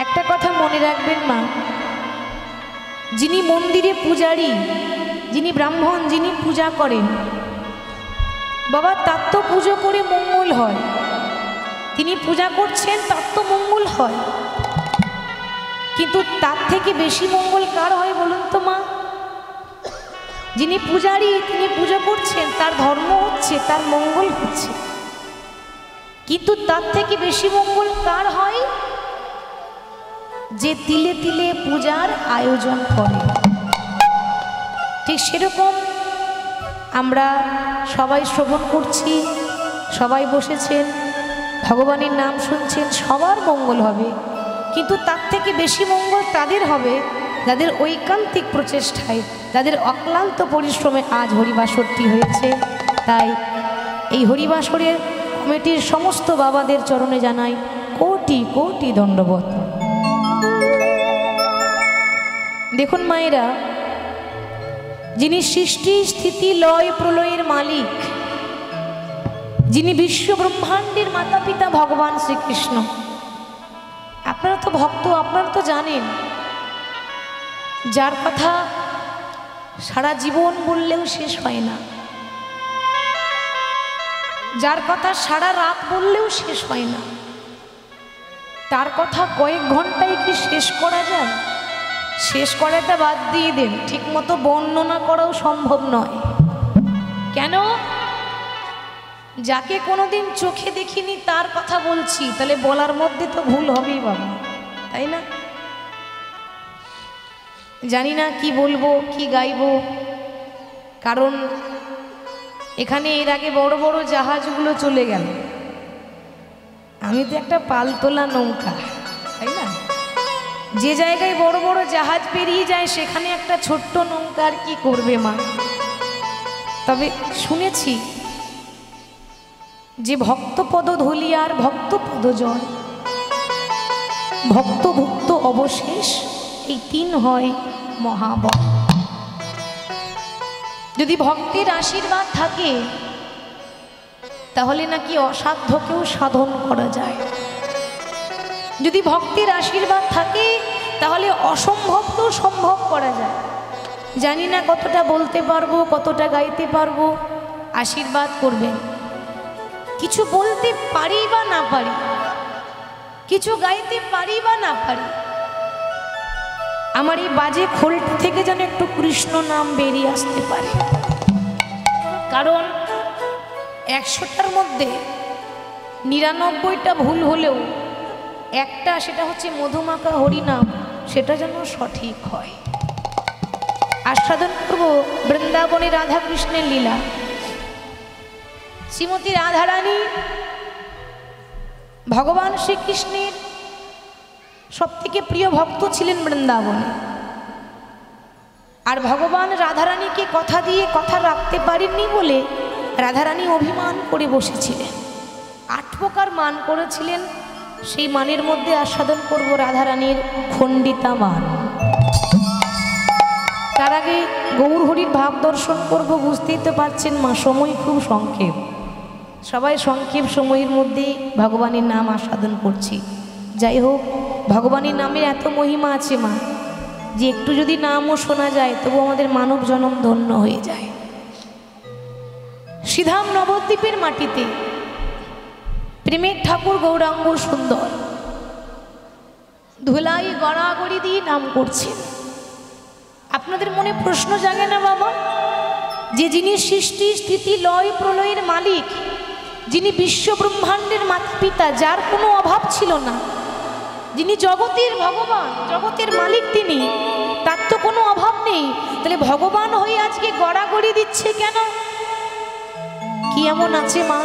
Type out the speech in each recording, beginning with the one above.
একটা কথা মনে রাখবেন মা, যিনি মন্দিরে পূজারী, যিনি ব্রাহ্মণ, যিনি পূজা করেন বাবা, তার তো পুজো করে মঙ্গল হয়। তিনি পূজা করছেন, তার তো মঙ্গল হয়। কিন্তু তার থেকে বেশি মঙ্গল কার হয় বলুন তো মা? যিনি পূজারী, তিনি পূজা করছেন, তার ধর্ম হচ্ছে, তার মঙ্গল হচ্ছে। কিন্তু তার থেকে বেশি মঙ্গল কার হয়? যে তিলে তিলে পূজার আয়োজন করে। ঠিক সেরকম আমরা সবাই শ্রবণ করছি, সবাই বসেছেন, ভগবানের নাম শুনছেন, সবার মঙ্গল হবে। কিন্তু তার থেকে বেশি মঙ্গল তাদের হবে যাদের ঐকান্তিক প্রচেষ্টায়, যাদের অক্লান্ত পরিশ্রমে আজ হরিবাসরটি হয়েছে। তাই এই হরিবাসরের কমিটির সমস্ত বাবাদের চরণে জানাই কোটি কোটি দণ্ডবত। দেখুন মায়েরা, যিনি সৃষ্টি স্থিতি লয় প্রলয়ের মালিক, যিনি বিশ্ব ব্রহ্মাণ্ডের মাতা পিতা ভগবান শ্রীকৃষ্ণ, আপনারা তো ভক্ত, আপনারা তো জানেন, যার কথা সারা জীবন বললেও শেষ হয় না, যার কথা সারা রাত বললেও শেষ হয় না, তার কথা কয়েক ঘন্টায় কি শেষ করা যায়? শেষ করাটা বাদ দিয়ে দেন, ঠিক মতো বর্ণনা করাও সম্ভব নয়। কেন? যাকে কোনোদিন চোখে দেখিনি তার কথা বলছি, তাহলে বলার মধ্যে তো ভুল হবেই বাবা, তাই না? জানি না কি বলবো, কি গাইবো, কারণ এখানে এর আগে বড় বড় জাহাজগুলো চলে গেল, আমি তো একটা পালতোলা নৌকা, তাই না? যে জায়গায় বড় বড় জাহাজ পেরিয়ে যায় সেখানে একটা ছোট্ট নৌকা আর কি করবে মা? তবে শুনেছি যে ভক্তপদ ধুলিয়ার ভক্তপদ জয়, ভক্তভুক্ত অবশেষ, এই তিন হয় মহাবল। যদি ভক্তের আশীর্বাদ থাকে তাহলে নাকি অসাধ্যকেও সাধন করা যায়। যদি ভক্তের আশীর্বাদ থাকে তাহলে অসম্ভবকেও সম্ভব করা যায়। জানি না কতটা বলতে পারবো, কতটা গাইতে পারবো, আশীর্বাদ করবেন। কিছু বলতে পারি বা না পারি, কিছু গাইতে পারি বা না পারি, আমার এই বাজে খোলটি থেকে যেন একটু কৃষ্ণ নাম বেরিয়ে আসতে পারে। কারণ 100টার মধ্যে 99টা ভুল হলেও একটা, সেটা হচ্ছে মধুমাখা হরিনাম, সেটা যেন সঠিক হয়। আস্বাদন করব বৃন্দাবনে রাধা কৃষ্ণের লীলা। শ্রীমতী রাধারানী ভগবান শ্রীকৃষ্ণের সবথেকে প্রিয় ভক্ত ছিলেন বৃন্দাবনে। আর ভগবান রাধারানীকে কথা দিয়ে কথা রাখতে পারেননি বলে রাধারানী অভিমান করে বসেছিলেন, 8 প্রকার মান করেছিলেন। সেই মানের মধ্যে আস্বাদন করব রাধারানীর খণ্ডিতা মান। তার আগে গৌর হরির ভাব দর্শন করব। বুঝতেই তো পারছেন মা, সময় খুব সংক্ষেপ, সবাই সংক্ষেপ সময়ের মধ্যেই ভগবানের নাম আস্বাদন করছি। যাই হোক, ভগবানের নামের এত মহিমা আছে মা, যে একটু যদি নামও শোনা যায় তবু আমাদের মানব জনম ধন্য হয়ে যায়। শ্রীধাম নবদ্বীপের মাটিতে প্রেমের ঠাকুর গৌরাঙ্গ সুন্দর ধুলাই গড়াগড়ি দিয়ে নাম করছেন। আপনাদের মনে প্রশ্ন জাগে না বাবা, যে যিনি সৃষ্টি স্থিতি লয় প্রলয়ের মালিক, যিনি বিশ্ব ব্রহ্মাণ্ডের মাতা পিতা, যার কোনো অভাব ছিল না, যিনি জগতের ভগবান, জগতের মালিক, তিনি, তার তো কোনো অভাব নেই, তাহলে ভগবান হয়ে আজকে গড়াগড়ি দিচ্ছে কেন? কি এমন আছে মা?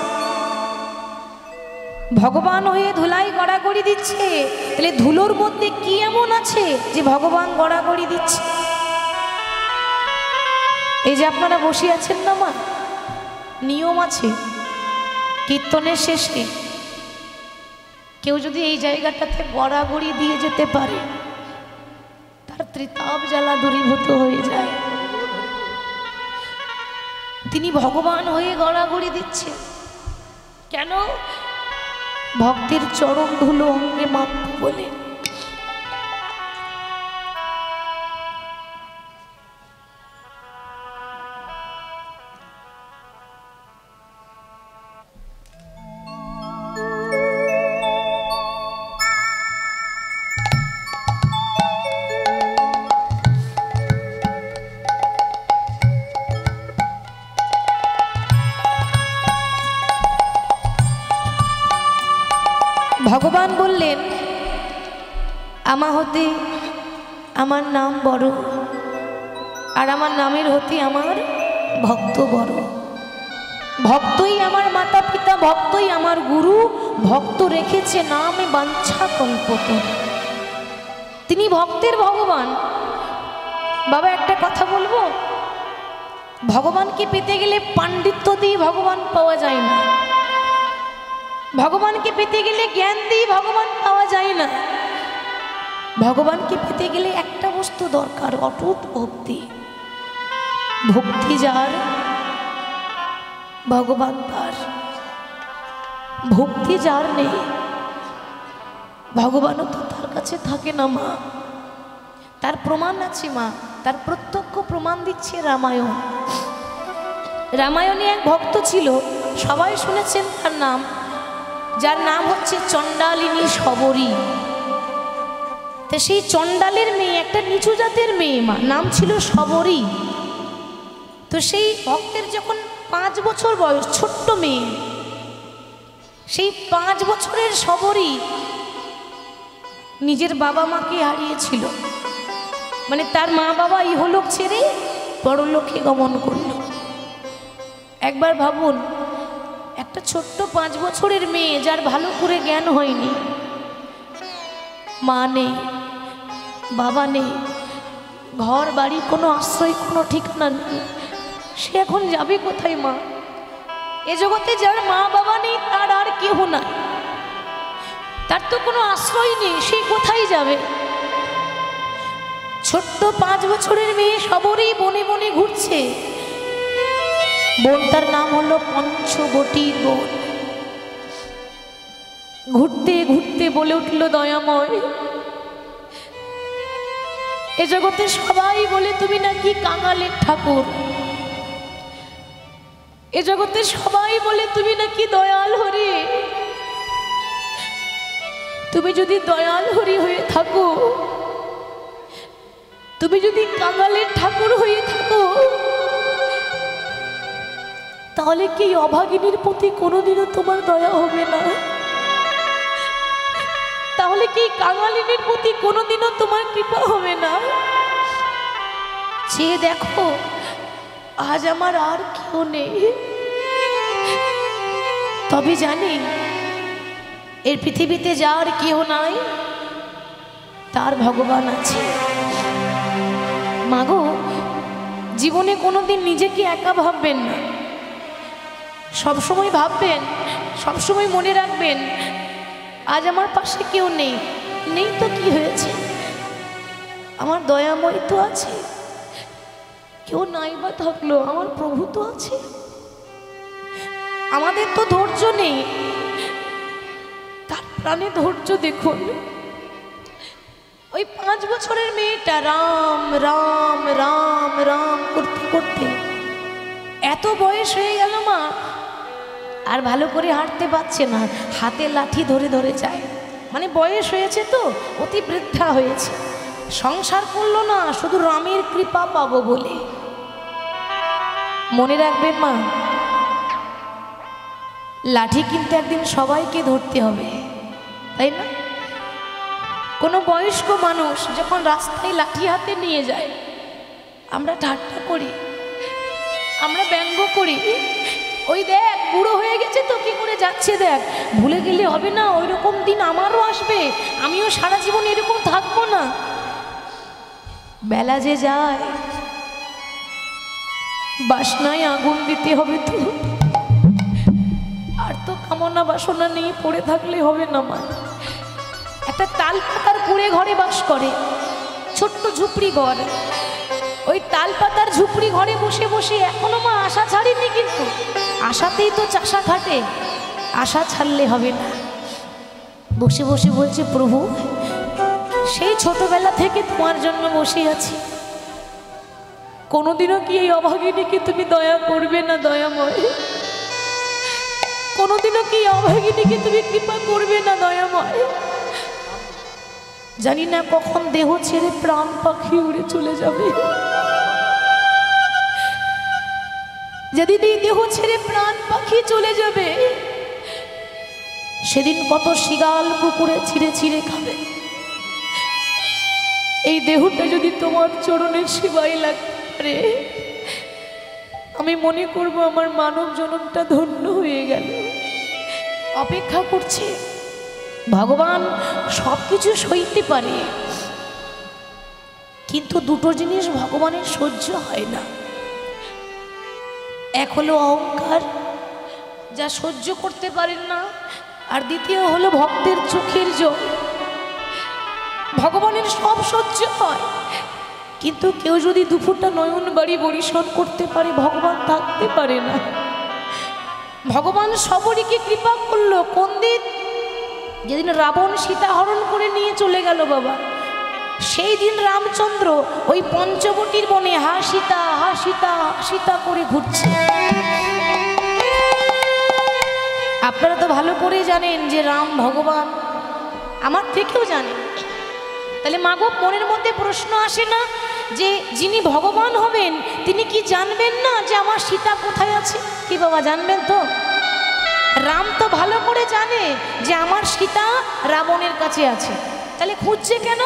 ভগবান হয়ে ধুলাই গড়াগড়ি দিচ্ছে, তাহলে ধুলোর মধ্যে কি এমন আছে যে ভগবান গড়াগড়ি দিচ্ছে? এই যে আপনারা বসে আছেন না মা, নিয়ম আছে, কীর্তনের শেষে কেউ যদি এই জায়গাটাতে গড়াগড়ি দিয়ে যেতে পারে তার ত্রিতাপ জ্বালা দূরীভূত হয়ে যায়। তিনি ভগবান হয়ে গড়াগড়ি দিচ্ছে কেন? ভক্তের চরণ ধুলো অঙ্গে মাপ বলে। বলতেন, আমা হতে আমার নাম বড়, আর আমার নামের হতে আমার ভক্ত বড়। ভক্তই আমার মাতা পিতা, ভক্তই আমার গুরু, ভক্ত রেখেছে নামে বাঞ্ছা কল্পতরু। তিনি ভক্তের ভগবান। বাবা একটা কথা বলবো, ভগবানকে পেতে গেলে পাণ্ডিত্য দিয়ে ভগবান পাওয়া যায় না, ভগবানকে পেতে গেলে জ্ঞান দিয়ে ভগবান পাওয়া যায় না। ভগবানকে পেতে গেলে একটা বস্তু দরকার, অটুট ভক্তি। ভক্তি যার ভগবান তার, ভক্তি যার নেই ভগবানও তো তার কাছে থাকে না মা। তার প্রমাণ আছে মা, তার প্রত্যক্ষ প্রমাণ দিচ্ছে রামায়ণ। রামায়ণে এক ভক্ত ছিল, সবাই শুনেছেন তার নাম, যার নাম হচ্ছে চণ্ডালিনী শবরী। তো সেই চণ্ডালের মেয়ে, একটা নিচু জাতের মেয়ে মা, নাম ছিল শবরী। তো সেই ভক্তের যখন 5 বছর বয়স, ছোট্ট মেয়ে, সেই 5 বছরের শবরী নিজের বাবা মাকে হারিয়েছিল। মানে তার মা বাবা ইহলোক ছেড়ে পরলোকে গমন করল। একবার ভাবুন, একটা ছোট্ট 5 বছরের মেয়ে, যার ভালো করে জ্ঞান হয়নি, মা নেই, বাবা নেই, ঘর বাড়ি কোনো আশ্রয়, কোনো ঠিকানা নেই, সে এখন যাবে কোথায় মা? এ জগতে যার মা বাবা নেই তার আর কেহ নাই, তার তো কোনো আশ্রয় নেই, সে কোথায় যাবে? ছোট্ট 5 বছরের মেয়ে শবরী বনে বনে ঘুরছে। বনটার নাম হলো পঞ্চবটির বন। ঘুরতে ঘুরতে বলে উঠল, দয়াময়, এ জগতে সবাই বলে তুমি নাকি কাঙালের ঠাকুর, এ জগতে সবাই বলে তুমি নাকি দয়াল হরি। তুমি যদি দয়াল হরি হয়ে থাকো, তুমি যদি কাঙালের ঠাকুর হয়ে থাকো, তাহলে কি অভাগিনীর প্রতি কোনোদিনও তোমার দয়া হবে না? তাহলে কি কাঙালিনীর প্রতি কোনোদিনও তোমার কৃপা হবে না? চেয়ে দেখো, আজ আমার আর কেউ নেই, তবে জানি এর পৃথিবীতে যার কেউ নাই তার ভগবান আছে। মাগো, জীবনে কোনোদিন নিজেকে একা ভাববেন না, সবসময় ভাববেন, সবসময় মনে রাখবেন, আজ আমার পাশে কেউ নেই, নেই তো কি হয়েছে, আমার দয়াময় তো আছে। কেউ নাই বা থাকলো, আমার প্রভু তো আছে। আমাদের তো ধৈর্য নেই, তার প্রাণে ধৈর্য দেখুন। ওই 5 বছরের মেয়েটা রাম রাম রাম রাম করতে করতে এত বয়স হয়ে গেল মা, আর ভালো করে হাঁটতে পারছে না, হাতে লাঠি ধরে ধরে যায়। মানে বয়স হয়েছে তো, অতি বৃদ্ধা হয়েছে, সংসার করলো না শুধু রামের কৃপা পাবো বলে। মনে রাখবেন মা, লাঠি কিন্তু একদিন সবাইকে ধরতে হবে, তাই না? কোনো বয়স্ক মানুষ যখন রাস্তায় লাঠি হাতে নিয়ে যায়, আমরা ঠাট্টা করি, আমরা ব্যঙ্গ করি, ওই দেখ বুড়ো হয়ে গেছে তো কি করে যাচ্ছে দেখ। ভুলে গেলে হবে না, ওই রকম দিন আমারও আসবে, আমিও সারা জীবন এরকম থাকবো না। বেলা যে যায়, বাসনায় আগুন দিতে হবে তো, আর তো কামনা বাসনা নিয়ে পড়ে থাকলে হবে না মা। একটা তাল পাতার কুড়ে ঘরে বাস করে, ছোট্ট ঝুপড়ি ঘর, ওই তাল পাতার ঝুপড়ি ঘরে বসে বসে এখনো মা আশা ছাড়িনি, কিন্তু আশাতেই তো চাষা খাটে, আশা ছাড়লে হবে না। বসে বসে বলছে, প্রভু সেই ছোটবেলা থেকে তোমার জন্য বসে আছি, কোনোদিনও কি এই অভাগিনীকে তুমি দয়া করবে না দয়াময়? কোনোদিনও কি অভাগিনীকে তুমি কৃপা করবে না দয়াময়? জানি না কখন দেহ ছেড়ে প্রাণ পাখি উড়ে চলে যাবে, যেদিন এই দেহ ছেড়ে প্রাণ পাখি চলে যাবে, সেদিন কত শিগাল পুকুরে ছিঁড়ে ছিঁড়ে খাবে। এই দেহটা যদি তোমার চরণের সেবায় লাগতে পারে, আমি মনে করব আমার মানব জনমটা ধন্য হয়ে গেল। অপেক্ষা করছে। ভগবান সব কিছু সইতে পারে, কিন্তু দুটো জিনিস ভগবানের সহ্য হয় না। এক হলো অহংকার, যা সহ্য করতে পারেন না, আর দ্বিতীয় হলো ভক্তের চোখের জল। ভগবানের সব সহ্য হয়, কিন্তু কেউ যদি দুপুরটা নয়ন বাড়ি বরিশন করতে পারে, ভগবান থাকতে পারে না। ভগবান সবরীকে কৃপা করলো কোন দিন? যেদিন রাবণ সীতা হরণ করে নিয়ে চলে গেল বাবা, সেই দিন রামচন্দ্র ওই পঞ্চবটির বনে হা সীতা হা সীতা সীতা করে ঘুরছে। আপনারা তো ভালো করে জানেন যে রাম ভগবান, আমার থেকেও জানেন। তাহলে মাগো মনের মধ্যে প্রশ্ন আসে না যে যিনি ভগবান হবেন তিনি কি জানবেন না যে আমার সীতা কোথায় আছে? কি বাবা জানবেন তো? রাম তো ভালো করে জানে যে আমার সীতা রাবণের কাছে আছে, তাহলে খুঁজছে কেন?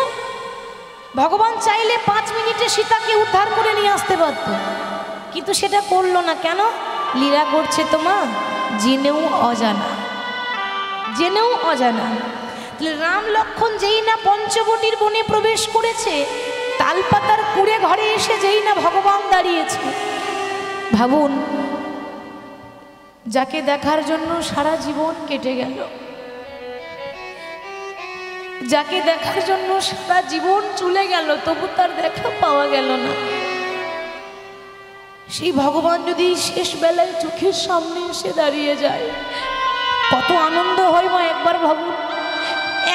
ভগবান চাইলে 5 মিনিটে সীতাকে উদ্ধার করে নিয়ে আসতে পারত, কিন্তু সেটা করলো না। কেন? লীলা করছে তোমা জেনেও অজানা, জেনেও অজানা। রাম লক্ষণ যেই না পঞ্চবটির বনে প্রবেশ করেছে, তালপাতার কুড়ে ঘরে এসে যেই না ভগবান দাঁড়িয়েছে। ভাবুন, যাকে দেখার জন্য সারা জীবন কেটে গেল, যাকে দেখার জন্য সারা জীবন চলে গেল, তবু তার দেখা পাওয়া গেল না। সেই ভগবান যদি শেষ বেলায় চোখের সামনে এসে দাঁড়িয়ে যায়, কত আনন্দ হয় মা! একবার ভাবুন,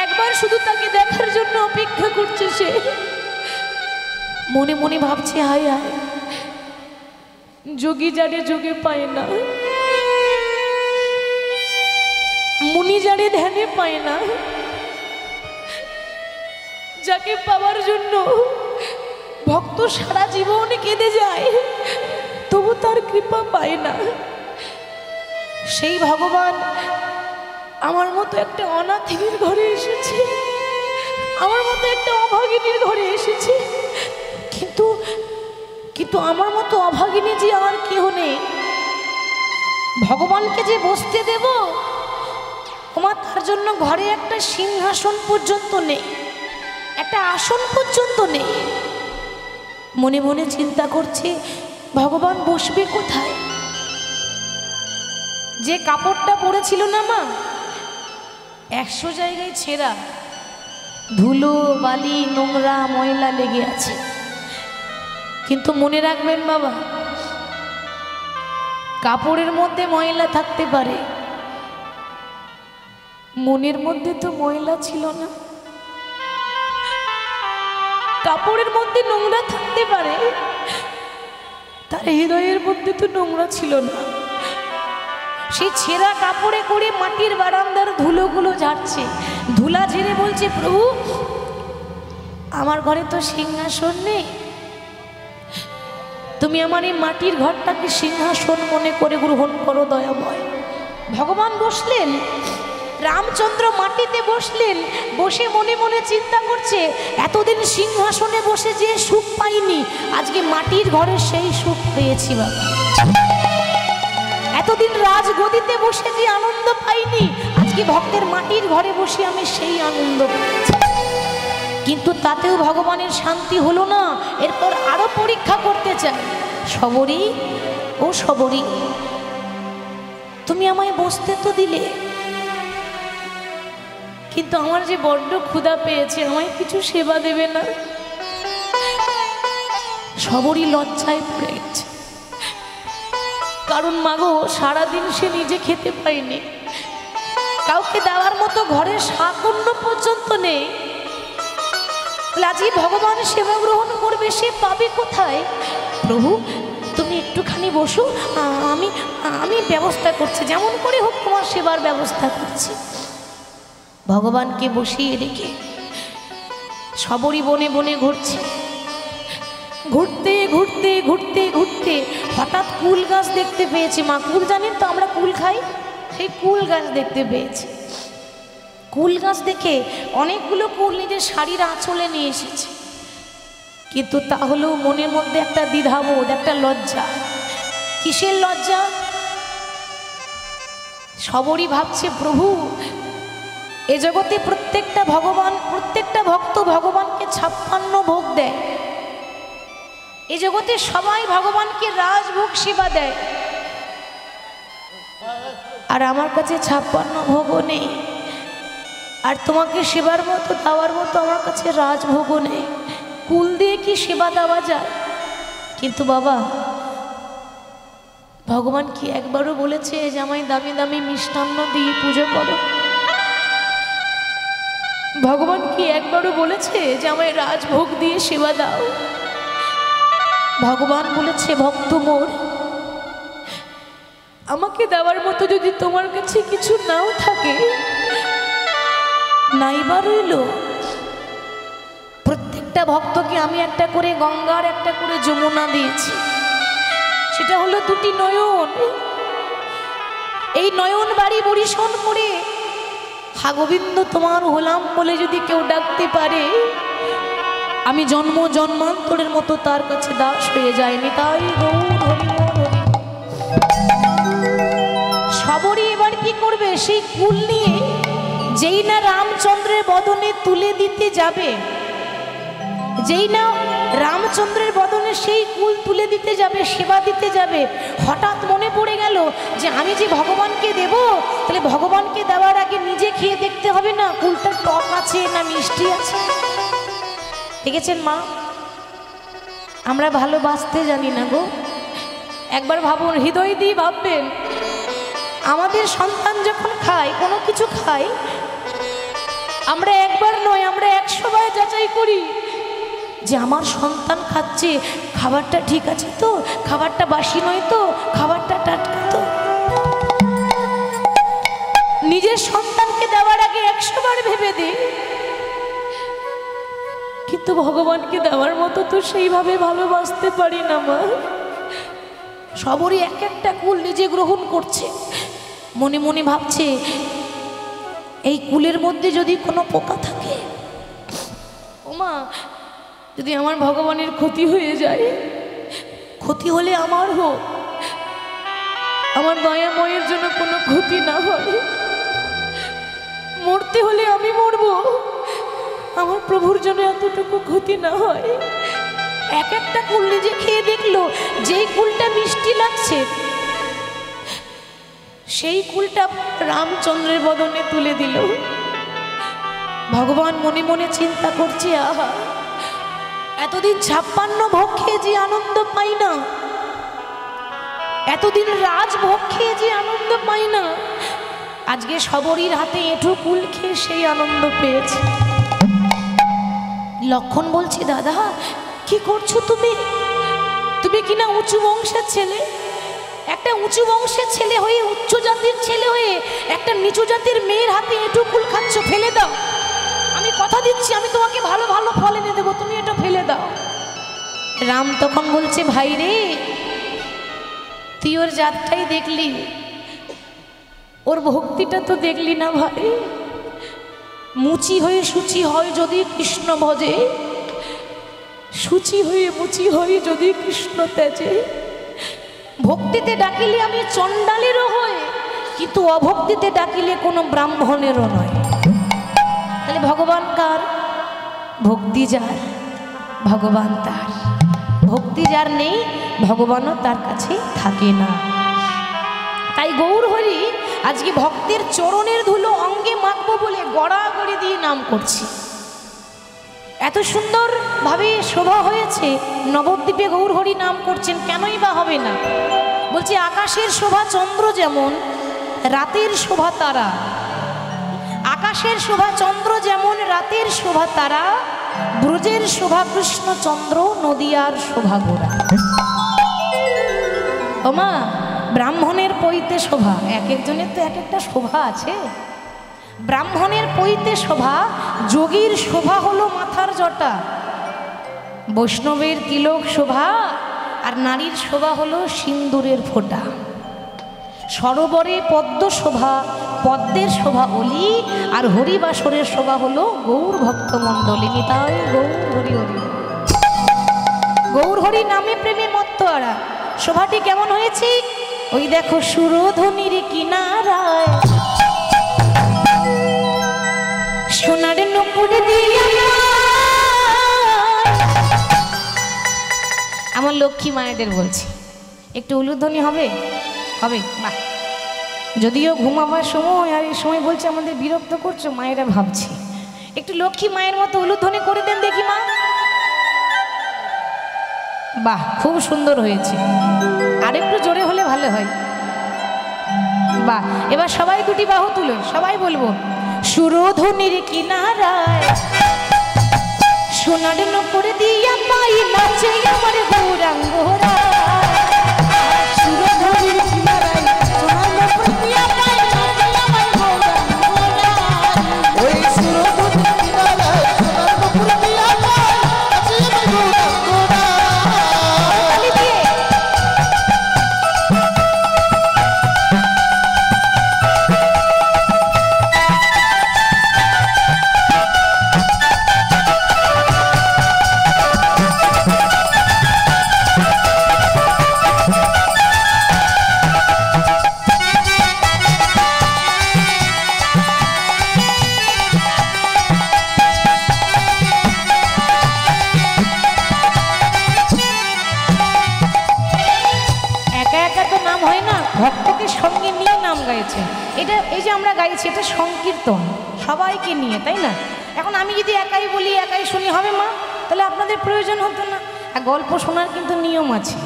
একবার শুধু তাকে দেখার জন্য অপেক্ষা করছে সে। মনে মনে ভাবছে, হায় হায়, যোগী যারে যোগে পায় না, মুনি যারে ধ্যানে পায় না, যাকে পাওয়ার জন্য ভক্ত সারা জীবন কেঁদে যায়, তবু তার কৃপা পায় না। সেই ভগবান আমার মতো একটা অনাথিনীর ঘরে এসেছে, আমার মতো একটা অভাগিনীর ঘরে এসেছে। কিন্তু আমার মতো অভাগিনী যে আর কেউ নেই, ভগবানকে যে বসতে দেব, আমার তার জন্য ঘরে একটা সিংহাসন পর্যন্ত নেই, একটা আসন পর্যন্ত নেই। মনে মনে চিন্তা করছে, ভগবান বসবে কোথায়? যে কাপড়টা পরেছিল না মা, 100 জায়গায় ছেঁড়া, ধুলো বালি নোংরা ময়লা লেগে আছে। কিন্তু মনে রাখবেন বাবা, কাপড়ের মধ্যে ময়লা থাকতে পারে, মনের মধ্যে তো ময়লা ছিল না। কাপড়ের মধ্যে নোংরা থাকতে পারে, তার হৃদয়ের মধ্যে তো নোংরা ছিল না। সেই ছেঁড়া কাপড়ে করে মাটির বারান্দার ধুলোগুলো ঝাড়ছে, ধুলা ঝেড়ে বলছে, প্রভু আমার ঘরে তো সিংহাসন নেই, তুমি আমার এই মাটির ঘরটাকে সিংহাসন মনে করে গ্রহণ করো দয়াময়। ভগবান বসলেন, রামচন্দ্র মাটিতে বসলেন, বসে মনে মনে চিন্তা করছে, এতদিন সিংহাসনে বসে যে সুখ পাইনি, আজকে মাটির ঘরে সেই সুখ পেয়েছি বাবা। এতদিন রাজগদিতে বসে যে আনন্দ পাইনি, আজকে ভক্তের মাটির ঘরে বসে আমি সেই আনন্দ পেয়েছি। কিন্তু তাতেও ভগবানের শান্তি হলো না, এরপর আরো পরীক্ষা করতে চাই। সবরী ও সবরী, তুমি আমায় বসতে তো দিলে, কিন্তু আমার যে বড্ড ক্ষুধা পেয়েছে, আমায় কিছু সেবা দেবে না? সবরী লজ্জায় পড়ে গেছে, কারণ মাগো সারাদিন সে নিজে খেতে পায়নি, কাউকে দেওয়ার মতো ঘরে শাকন্য পর্যন্ত নেই। আজকে ভগবান সেবা গ্রহণ করবে, সে পাবে কোথায়? প্রভু তুমি একটুখানি বসো, আমি ব্যবস্থা করছি, যেমন করে হোক তোমার সেবার ব্যবস্থা করছি। ভগবানকে বসিয়ে রেখে সবরী বনে বনে ঘুরছে। ঘুরতে ঘুরতে ঘুরতে ঘুরতে হঠাৎ কুল গাছ দেখতে পেয়েছে। মা কুল জানেন তো, আমরা কুল খাই, সেই কুল গাছ দেখতে পেয়েছে। কুল গাছ দেখে অনেকগুলো কুল নিজের শাড়ির আঁচলে নিয়ে এসেছে, কিন্তু তাহলেও মনের মধ্যে একটা দ্বিধাবোধ, একটা লজ্জা। কিসের লজ্জা? সবরই ভাবছে প্রভু এ জগতে প্রত্যেকটা ভক্ত ভগবানকে 56 ভোগ দেয়। এ জগতে সবাই ভগবানকে রাজভোগ সেবা দেয়, আর আমার কাছে 56 ভোগও নেই, আর তোমাকে সেবার মতো দেওয়ার মতো আমার কাছে রাজভোগও নেই। কুল দিয়ে কি সেবা দেওয়া যায়? কিন্তু বাবা, ভগবান কি একবারও বলেছে যে আমায় দামি দামি মিষ্টান্ন দিয়ে পুজো করো? ভগবান কি একবারও বলেছে যে আমায় রাজভোগ দিয়ে সেবা দাও? ভগবান বলেছে, ভক্ত মোর, আমাকে দেওয়ার মতো যদি তোমার কাছে কিছু নাও থাকে, নাইবা রইল, প্রত্যেকটা ভক্তকে আমি একটা করে গঙ্গার একটা করে যমুনা দিয়েছি, সেটা হলো 2টি নয়ন। এই নয়ন বাড়ি বরিশন করে হা গোবিন্দ তোমার হলাম বলে যদি কেউ ডাকতে পারে, আমি জন্ম জন্মান্তরের মতো তার কাছে দাস হয়ে যায়নি। তাই গৌর হরি হরি। সবরই এবার কি করবে? সেই কুল নিয়ে যেই না রামচন্দ্রের বদনে তুলে দিতে যাবে, যেই না রামচন্দ্রের বদনে সেই কুল তুলে দিতে যাবে, সেবা দিতে যাবে, হঠাৎ মনে পড়ে গেল যে আমি যে ভগবানকে দেব, তাহলে ভগবানকে দেওয়ার আগে নিজে খেয়ে দেখতে হবে না কুলটা টক আছে না মিষ্টি আছে। দেখেছেন মা, আমরা ভালোবাসতে জানি না গো। একবার ভাবুন, হৃদয় দিয়ে ভাববেন, আমাদের সন্তান যখন খায়, কোনো কিছু খায়, আমরা একবার নয়, আমরা 100 বার যাচাই করি যে আমার সন্তান খাচ্ছে, খাবারটা ঠিক আছে তো, খাবারটা বাসি নয় তো, খাবারটা টাটকা তো। নিজের সন্তানকে দেওয়ার আগে 100 বার ভেবে দিই, কিন্তু ভগবানকে দেওয়ার মতো তো সেইভাবে ভালোবাসতে পারি না মা। সবরই এক একটা কুল নিজে গ্রহণ করছে, মনে মনে ভাবছে এই কুলের মধ্যে যদি কোনো পোকা থাকে, ও মা, যদি আমার ভগবানের ক্ষতি হয়ে যায়, ক্ষতি হলে আমার হোক, আমার দয়াময়ের জন্য কোনো ক্ষতি না হয়, মরতে হলে আমি মরবো, আমার প্রভুর জন্য এতটুকু ক্ষতি না হয়। এক একটা কুল নিজে খেয়ে দেখলো, যেই কুলটা মিষ্টি লাগছে সেই কুলটা রামচন্দ্রের বদনে তুলে দিল। ভগবান মনে মনে চিন্তা করছে, আহা, এতদিন 56 ভোগ খেয়ে যে আনন্দ পাই না, এতদিন রাজভোগ খেয়ে যে আনন্দ পাই না, আজকে সবরীর হাতে এঁঠো কুল খেয়ে সেই আনন্দ পেয়েছে। লক্ষণ বলছে, দাদা কি করছো তুমি? তুমি কিনা উঁচু বংশের ছেলে, একটা উঁচু বংশের ছেলে হয়ে, উচ্চ জাতির ছেলে হয়ে একটা নিচু জাতির মেয়ের হাতে এঁঠো কুল খাচ্ছ, ফেলে দাও। আমি কথা দিচ্ছি, আমি তোমাকে ভালো ভালো ফল এনে দেবো, তুমি এটা ফেলে দাও। রাম তখন বলছে, ভাই রে, তুই ওর জাতটাই দেখলি, ওর ভক্তিটা তো দেখলি না ভাই। মুচি হয়ে সূচি হয় যদি কৃষ্ণ ভজে, সূচি হয়ে মুচি হয় যদি কৃষ্ণ তেজে। ভক্তিতে ডাকিলে আমি চণ্ডালেরও হই, কিন্তু অভক্তিতে ডাকিলে কোনো ব্রাহ্মণেরও নয়। তাহলে ভগবান কার? ভক্তি যার, ভগবান তার। ভক্তি যার নেই, ভগবানও তার কাছে থাকে না। তাই গৌর হরি আজকে ভক্তের চরণের ধুলো অঙ্গে মাখবো বলে গড়াগড়ি দিয়ে নাম করছি। এত সুন্দরভাবে শোভা হয়েছে, নবদ্বীপে গৌর হরি নাম করছেন, কেনই বা হবে না? বলছে, আকাশের শোভা চন্দ্র যেমন, রাতের শোভা তারা। আকাশের শোভা চন্দ্র যেমন, রাতের শোভা তারা, ব্রজের শোভা কৃষ্ণচন্দ্র, নদিয়ার শোভা গোরা। ওমা, ব্রাহ্মণের পৈতে শোভা, এক একজনের তো এক একটা শোভা আছে। ব্রাহ্মণের পৈতে শোভা, যোগীর শোভা হলো মাথার জটা, বৈষ্ণবের তিলক শোভা, আর নারীর শোভা হলো সিন্দুরের ফোঁটা। সরোবরে পদ্ম শোভা, পদ্মের শোভা অলি, আর হরিবাসরের শোভা হলো গৌর ভক্তমণ্ডলী। নিতাই গৌর হরি হরি। গৌর হরি নামে প্রেমে মত্ত আরা। শোভাটি কেমন হয়েছে? ওই দেখো সুরধনির কিনারায় সোনার নুপুর দিয়া আমার লক্ষ্মী মায়েদের বলছি, একটু উলুধ্বনি হবে? হবে? বাহ। যদিও ঘুমাবার সময়, আর এই সময় বলছে আমাদের বিরক্ত করছো, মায়েরা ভাবছি একটু লক্ষ্মী মায়ের মতো উলুধ্বনি করে দেন দেখি মা। বাহ, খুব সুন্দর হয়েছে, আর একটু জোরে হলে ভালো হয়। বাহ, এবার সবাই দুটি বাহু তুলো, সবাই বলবো সুরধনির কিনারায় সোনার নুপুর দিয়া পাই নাচে আমার গৌরাঙ্গরা। সুরধনির কিনারায় সোনার নুপুর দিয়া পাই নাচে আমার গৌরাঙ্গরা। ওই সুরধনির কিনারায় সোনার নুপুর দিয়া পাই নাচে আমার গৌরাঙ্গরা। ভক্তকে সঙ্গে নিয়ে নাম গাইছে, এটা এই যে আমরা গাইছি এটা সংকীর্তন, সবাইকে নিয়ে, তাই না? এখন আমি যদি একাই বলি একাই শুনি হবে মা? তাহলে আপনাদের প্রয়োজন হতো না। আর গল্প শোনার কিন্তু নিয়ম আছে।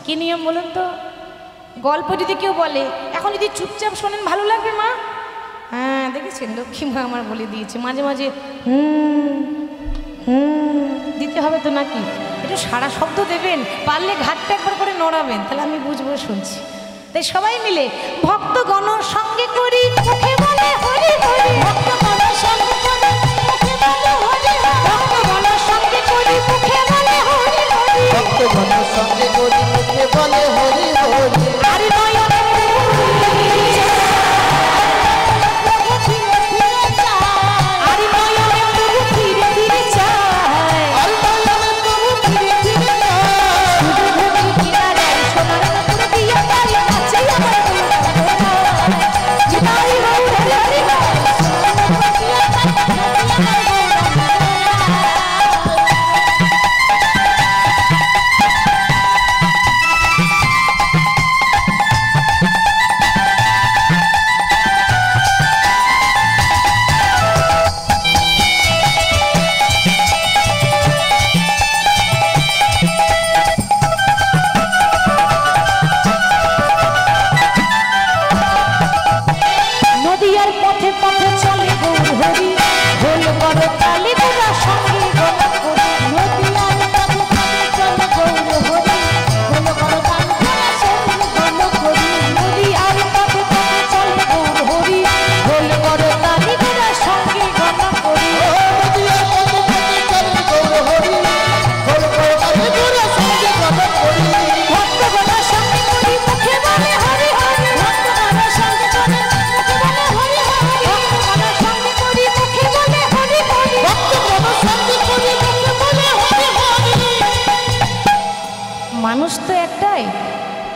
কি নিয়ম বলুন তো? গল্প যদি কেউ বলে, এখন যদি চুপচাপ শোনেন ভালো লাগবে মা? হ্যাঁ, দেখেছেন লক্ষ্মী মা আমার বলে দিয়েছে, মাঝে মাঝে দিতে হবে তো নাকি? একটু সারা শব্দ দেবেন, পারলে ঘাটটা একবার করে নড়াবেন, তাহলে আমি বুঝবো শুনছি। তাই সবাই মিলে ভক্তগণ সঙ্গে করি মুখে বলে হরি হরি। ভক্তগণ সঙ্গে করি মুখে বলে হরি হরি। ভক্তগণ সঙ্গে করি মুখে বলে হরি হরি। ভক্তগণ সঙ্গে করি মুখে বলে হরি হরি। আর নয়নে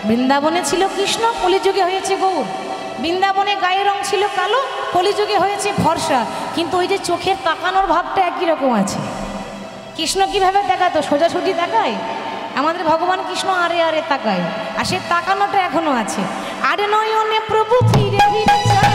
বৃন্দাবনে ছিল কৃষ্ণ, কলিযুগে হয়েছে গৌর। বৃন্দাবনে গায়ের রং ছিল কালো, কলিযুগে হয়েছে ফর্সা, কিন্তু ওই যে চোখের তাকানোর ভাবটা একই রকম আছে। কৃষ্ণ কিভাবে তাকাতো? সোজাসুজি তাকায়। আমাদের ভগবান কৃষ্ণ আরে আরে তাকায়, আর সে তাকানোটা এখনো আছে। আরে নয়নে প্রভু ফিরে ফিরে যায়।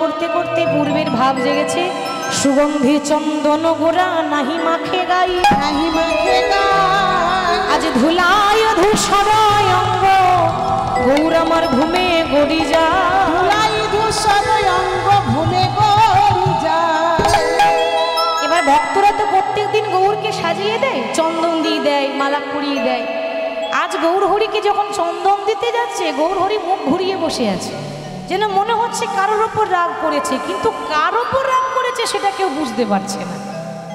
করতে করতে পূর্বের ভাব জেগেছে। সুগন্ধি চন্দন গোরা নাহি মাখে গাই, নাহি মাখে গাই। আজ ধুলায় ধূসরায় অঙ্গ, গৌর আমার ঘুমে গড়ি যায়। এবার ভক্তরা তো প্রত্যেক দিন গৌরকে সাজিয়ে দেয়, চন্দন দিয়ে দেয়, মালা পরিয়ে দেয়। আজ গৌরহরিকে যখন চন্দন দিতে যাচ্ছে, গৌরহরি মুখ ঘুরিয়ে বসে আছে, যেন মনে হচ্ছে কারোর ওপর রাগ করেছে, কিন্তু কার ওপর রাগ করেছে সেটা কেউ বুঝতে পারছে না।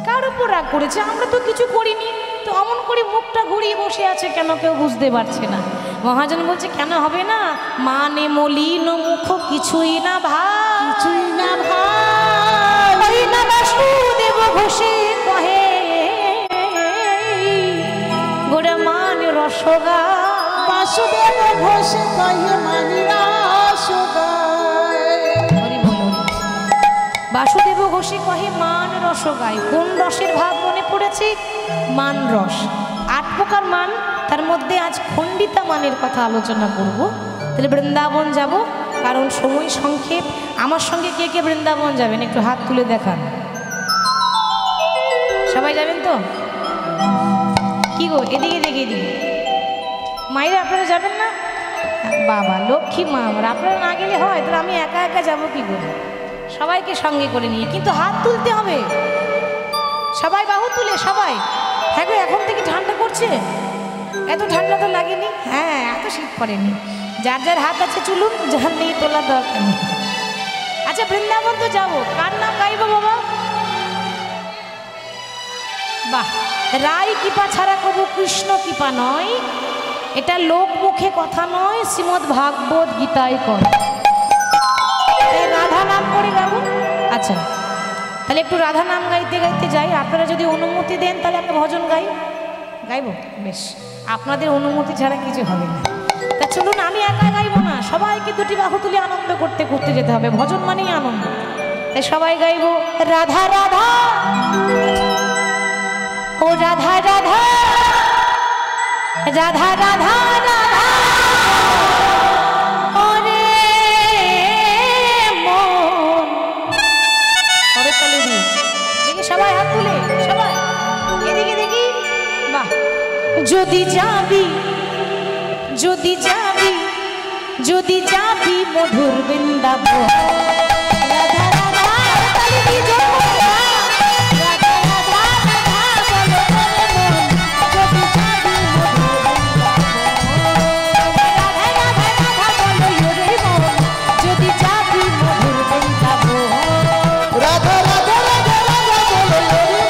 কার ওপর রাগ করেছে? আমরা তো কিছু করিনি, তো অমন করে মুখটা ঘুরিয়ে বসে আছে কেন কেউ বুঝতে পারছে না। মহাজন বলছে কেন হবে না, মানে মলিন মুখ কিছুই না ভাই, কিছুই না ভাই, না বাসুদেব ঘোষে কহে গোড়া মান রসগা, বাসুদেব ঘোষে কহে মানি রসগা। বাসুদেব ঘোষে কহে মান রসগায়। কোন রসের ভাব মনে পড়েছে? মান রস। 8 প্রকার মান, তার মধ্যে আজ খণ্ডিতা মানের কথা আলোচনা করব। তাহলে বৃন্দাবন যাব, কারণ সময় সংক্ষেপ। আমার সঙ্গে কে কে বৃন্দাবন যাবেন একটু হাত তুলে দেখান। সবাই যাবেন তো? কি গো, এদিকে দেখে দিন মায়েরা, আপনারা যাবেন না? বাবা লক্ষ্মী মা আমার, আপনারা না গেলে হয়? তাহলে আমি একা একা যাবো কি করে? সবাইকে সঙ্গে করে নিয়ে, কিন্তু হাত তুলতে হবে সবাই, বাহু তুলে সবাই। হ্যাঁ গো, এখন থেকে ঠান্ডা করছে, এত ঠান্ডা তো লাগেনি। হ্যাঁ, এত শীত পড়েনি। যার যার হাত আছে চুলুন, যার নেই তোলার দরকার নেই। আচ্ছা, বৃন্দাবন তো যাবো, কার নাম গাইবো বাবা? বাহ, রায় কৃপা ছাড়া কবু কৃষ্ণ কৃপা নয়, এটা লোক মুখে কথা নয়, শ্রীমদ্ ভাগবত গীতায় কয়। রাধা নাম করে গাবো। আচ্ছা, তাহলে একটু রাধা নাম গাইতে গাইতে যাই। আপনারা যদি অনুমতি দেন তাহলে একটা ভজন গাইবো। বেশ, আপনাদের অনুমতি ছাড়া কিছু হবে না। তা চলুন, আমি একা গাইবো না, সবাইকে দুটি বাহু তুলে আনন্দ করতে করতে যেতে হবে। ভজন মানেই আনন্দ, তাই সবাই গাইবো রাধা রাধা, ও রাধা রাধা, রাধা রাধা রাধা, সবাই হাত তুলে, সবাই এদিকে দেখি। বাহ, যদি যাবি, যদি যাবি, যদি যাবি মধুর বৃন্দাবন, রাধা রাধা তালি দি জয়, রাধা রাধা রাধা বলো বলে মন, যদি যাবি মধুর বৃন্দাবন, রাধা রাধা রাধা বলো রে মন, যদি যাবি মধুর বৃন্দাবন, রাধা রাধা রাধা রাধা বলো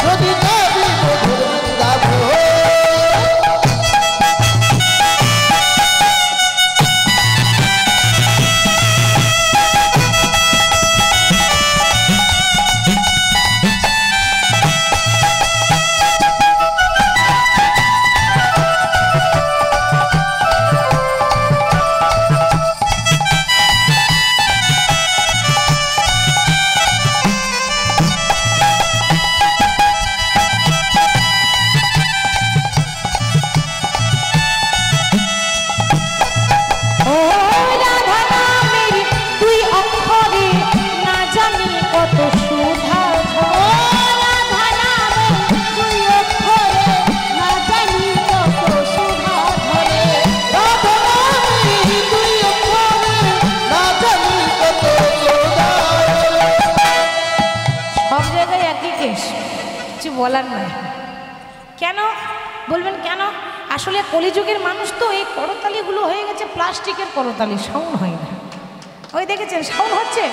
যদি যাবি মধুর বৃন্দাবন। বলার নয়। কেন বলবেন কেন? আসলে কলিযুগের মানুষ তো এই করতালিগুলো হয়ে গেছে প্লাস্টিকের করতালি, সাউন্ড হয় না। ওই দেখেছেন সাউন্ড হচ্ছে,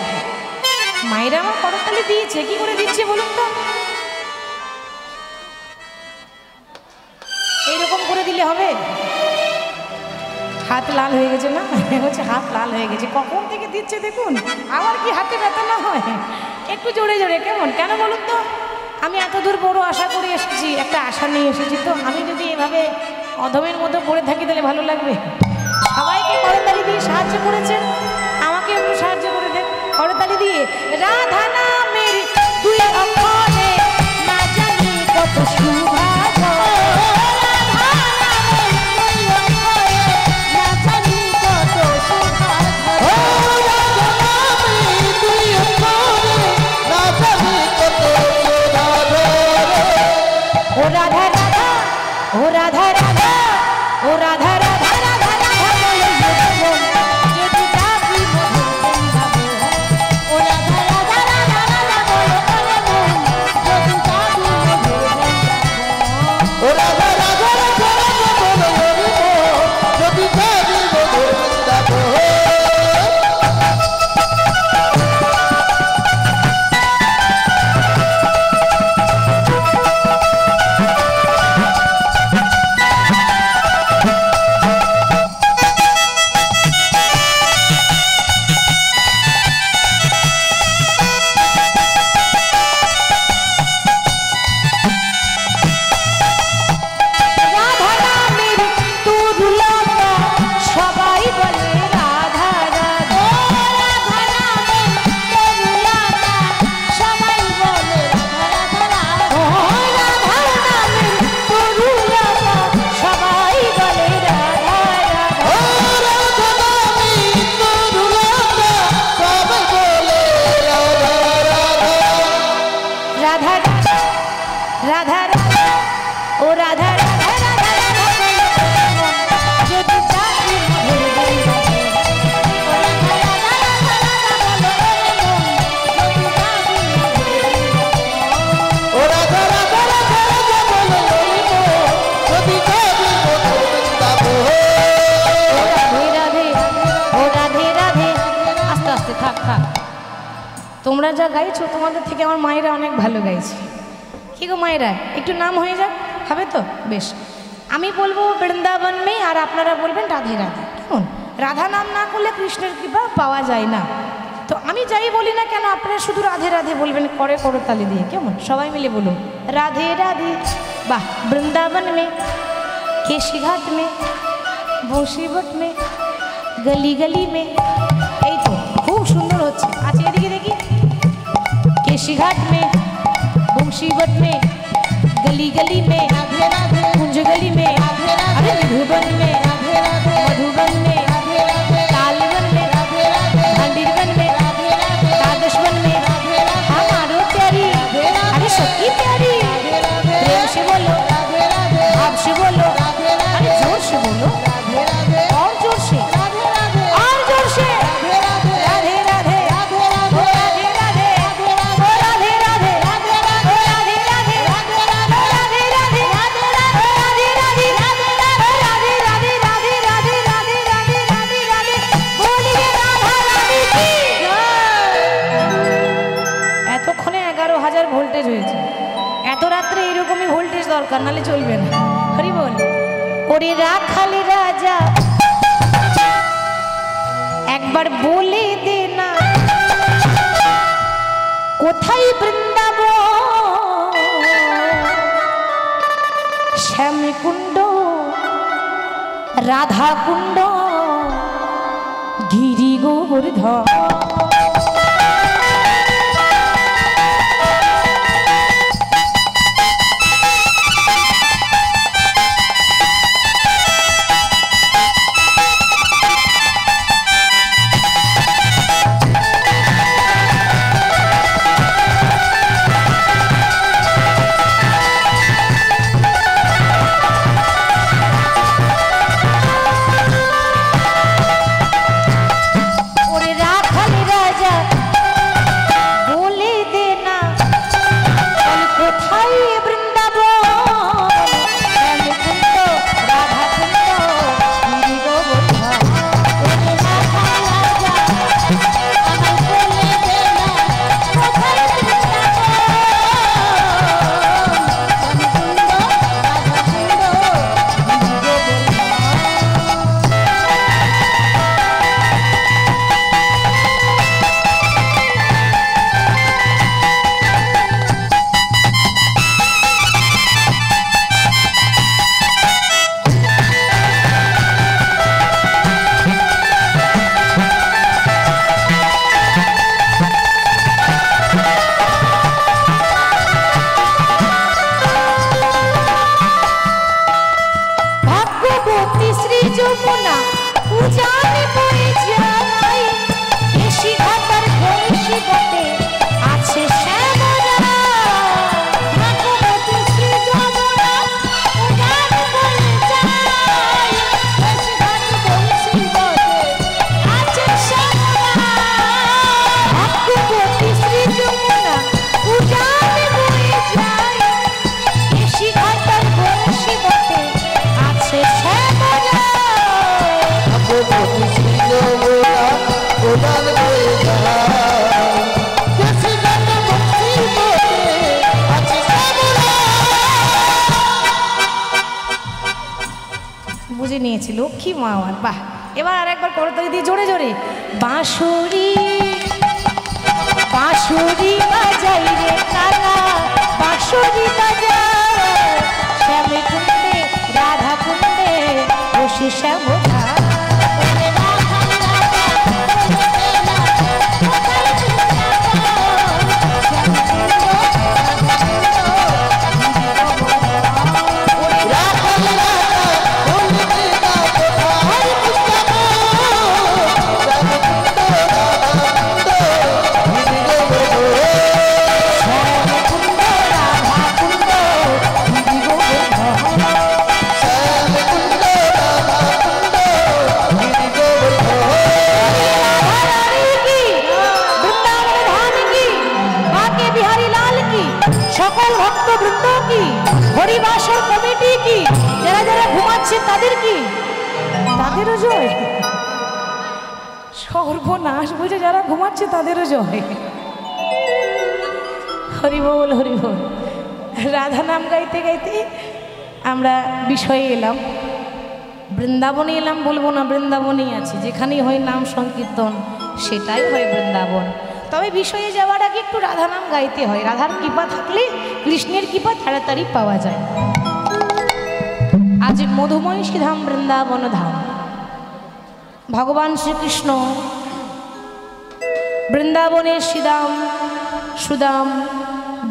মায়েরা আমার করতালি দিয়েছে, কি করে দিচ্ছে বলুন তো? এইরকম করে দিলে হবে? হাত লাল হয়ে গেছে না, হচ্ছে হাত লাল হয়ে গেছে, কখন থেকে দিচ্ছে দেখুন। আবার কি হাতে ব্যথা না হয়? একটু জোরে জোরে কেমন, কেন বলুন তো? আমি এত দূর বড় আশা করে এসেছি, একটা আশা নিয়ে এসেছি, তো আমি যদি এভাবে অধমের মতো পড়ে থাকি তাহলে ভালো লাগবে? সবাইকে করতালি দিয়ে সাহায্য করেছেন, আমাকে একটু সাহায্য করে দেন করতালি দিয়ে। রাধা নামের দুই অক্ষরে না জানি কত শোভা, ও রাধা রাধা, ও রাধা রাধা, ও রাধা রাধা রাধা রাধা বলো যদি যাবি মধুর ও রাধা রাধা রাধা রাধা বলো যদি যাবি মধুর বৃন্দাবন। ও রাধা রাধা রাধা রাধা বলো যদি যাবি মধুর বৃন্দাবন। ও রাধা রাধা রাধা রাধা বলো যদি যাবি মধুর বৃন্দাবন। ও রাধে রাধে ও রাধে রাধে। আস্তে আস্তে থাক থাক, তোমরা যা গাইছো তোমাদের থেকে আমার মায়েরা অনেক ভালো গাইছে। কি গো মায়েরা, একটু নাম হয়ে যাক, হবে তো? বেশ, আমি বলবো বৃন্দাবন মে, আর আপনারা বলবেন রাধে রাধে। কেমন? রাধা নাম না করলে কৃষ্ণের কৃপা পাওয়া যায় না। তো আমি যাই বলি না কেন, আপনারা শুধু রাধে রাধে বলবেন করে করতালি দিয়ে। কেমন? সবাই মিলে বলুন রাধে রাধে। বাহ, বৃন্দাবন মে, কেশিঘাট মে, বংশীবট মে, গলি গলি মে। এই তো খুব সুন্দর হচ্ছে। আচ্ছা এদিকে দেখি, केशीघाट में, बंशीवट में, गली गली में, कुंज गली में, अरे मधुबन में, मधुबन में, तालवन में, मंदिरवन में, कादशवन में, हमारो प्यारी, अरे सबकी प्यारी। प्रेम से बोलो, भाव से बोलो, अरे जोर से बोलो, और जोर से, और जोर से। राधे राधे ओ राधे राधे ओ राधे राधे ओ राधे राधे ओ राधे राधे राधे राधे राधे राधे राधे राधे राधे राधे राधे। बोलिए राधा रानी की जय। এতক্ষণে 11,000 ভোল্টেজ হয়েছে। এত রাত্রে এরকমই ভোল্টেজ দরকার, নালে চলবে না। হরি বল। ওরে রাখাল রাজা একবার বলে দে না কোথায় বৃন্দাবন, শ্যামকুণ্ড, রাধা কুণ্ড, গিরি গোবর্ধন। বুঝে নিয়েছি লক্ষ্মী মা আমার। বাহ, এবার আর একবার করতালি দিয়ে জোরে জোরে বাঁশুরি বাঁশুরি বাজাই রে কালা, বাঁশুরি বাজাই শ্যামে কুণ্ডে রাধা কুণ্ডে বসে শ্যামধা। ঘুমাচ্ছে তাদের কি, তাদেরও জয়। সর্বনাশ বুঝে যারা ঘুমাচ্ছে তাদেরও জয়। হরি বল হরি বল। রাধা নাম গাইতে গাইতে আমরা বিষয়ে এলাম, বৃন্দাবনে এলাম বলবো না, বৃন্দাবনেই আছে, যেখানেই হয় নাম সংকীর্তন সেটাই হয় বৃন্দাবন। তবে বিষয়ে যাওয়ার আগে একটু রাধা নাম গাইতে হয়, রাধার কৃপা থাকলে কৃষ্ণের কৃপা তাড়াতাড়ি পাওয়া যায়। আজ মধুময়ী ধাম বৃন্দাবন ধাম, ভগবান শ্রীকৃষ্ণ বৃন্দাবনের শ্রীদাম সুদাম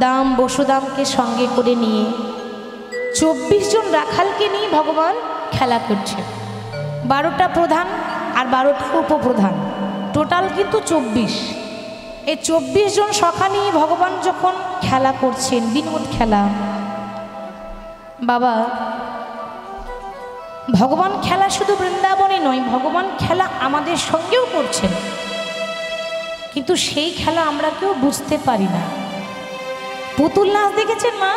দাম বসুদামকে সঙ্গে করে নিয়ে 24 জন রাখালকে নিয়ে ভগবান খেলা করছেন। 12টা প্রধান আর 12টা উপপ্রধান, টোটাল কিন্তু 24। এই 24 জন সখা নিয়ে ভগবান যখন খেলা করছেন, বিনোদ খেলা, বাবা ভগবান খেলা শুধু বৃন্দাবনে নয়, ভগবান খেলা আমাদের সঙ্গেও করছেন, কিন্তু সেই খেলা আমরা কেউ বুঝতে পারি না। পুতুল নাচ দেখেছেন মা?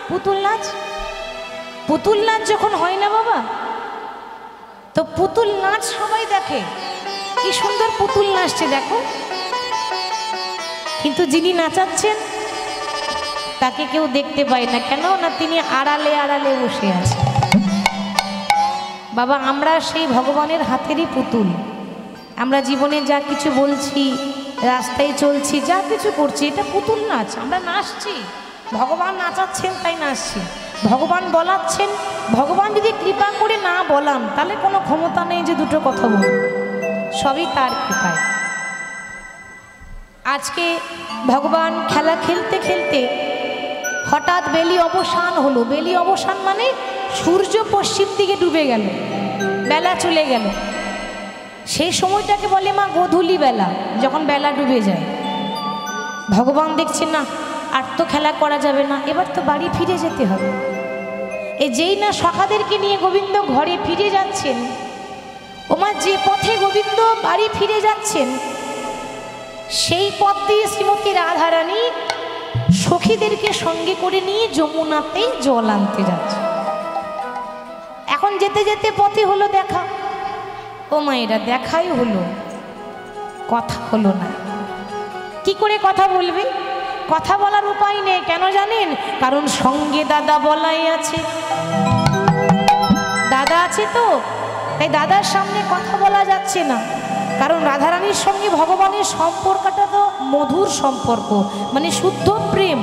পুতুল নাচ, পুতুল নাচ যখন হয় না বাবা, তো পুতুল নাচ সবাই দেখে, কি সুন্দর পুতুল নাচছে দেখো, কিন্তু যিনি নাচাচ্ছেন তাকে কেউ দেখতে পায় না। কেন না? তিনি আড়ালে আড়ালে বসে আছে। বাবা আমরা সেই ভগবানের হাতেরই পুতুল। আমরা জীবনে যা কিছু বলছি, রাস্তায় চলছি, যা কিছু করছি, এটা পুতুল নাচ। আমরা নাচছি, ভগবান নাচাচ্ছেন তাই নাচছি, ভগবান বলাচ্ছেন। ভগবান যদি কৃপা করে না বলান তাহলে কোনো ক্ষমতা নেই যে দুটো কথা বলব, সবই তার কৃপায়। আজকে ভগবান খেলা খেলতে খেলতে হঠাৎ বেলি অবসান হলো। বেলি অবসান মানে সূর্য পশ্চিম দিকে ডুবে গেল, বেলা চলে গেল। সেই সময়টাকে বলে মা গোধূলি বেলা, যখন বেলা ডুবে যায়। ভগবান দেখছেন না আর তো খেলা করা যাবে না, এবার তো বাড়ি ফিরে যেতে হবে। এই যেই না সখাদেরকে নিয়ে গোবিন্দ ঘরে ফিরে যাচ্ছেন, ওমা যে পথে গোবিন্দ বাড়ি ফিরে যাচ্ছেন সেই পথ দিয়ে শ্রীমতী রাধারানী সখীদেরকে সঙ্গে করে নিয়ে যমুনাতেই জল আনতে যাচ্ছে। এখন যেতে যেতে পথে হলো দেখা, ও মায়েরা দেখাই হলো, কথা হলো না। কি করে কথা বলবে? কথা বলার উপায় নেই। কেন জানেন? কারণ সঙ্গে দাদা বলাই আছে, দাদা আছে তো, তাই দাদার সামনে কথা বলা যাচ্ছে না। কারণ রাধারানীর সঙ্গে ভগবানের সম্পর্কটা তো মধুর সম্পর্ক, মানে শুদ্ধ প্রেম।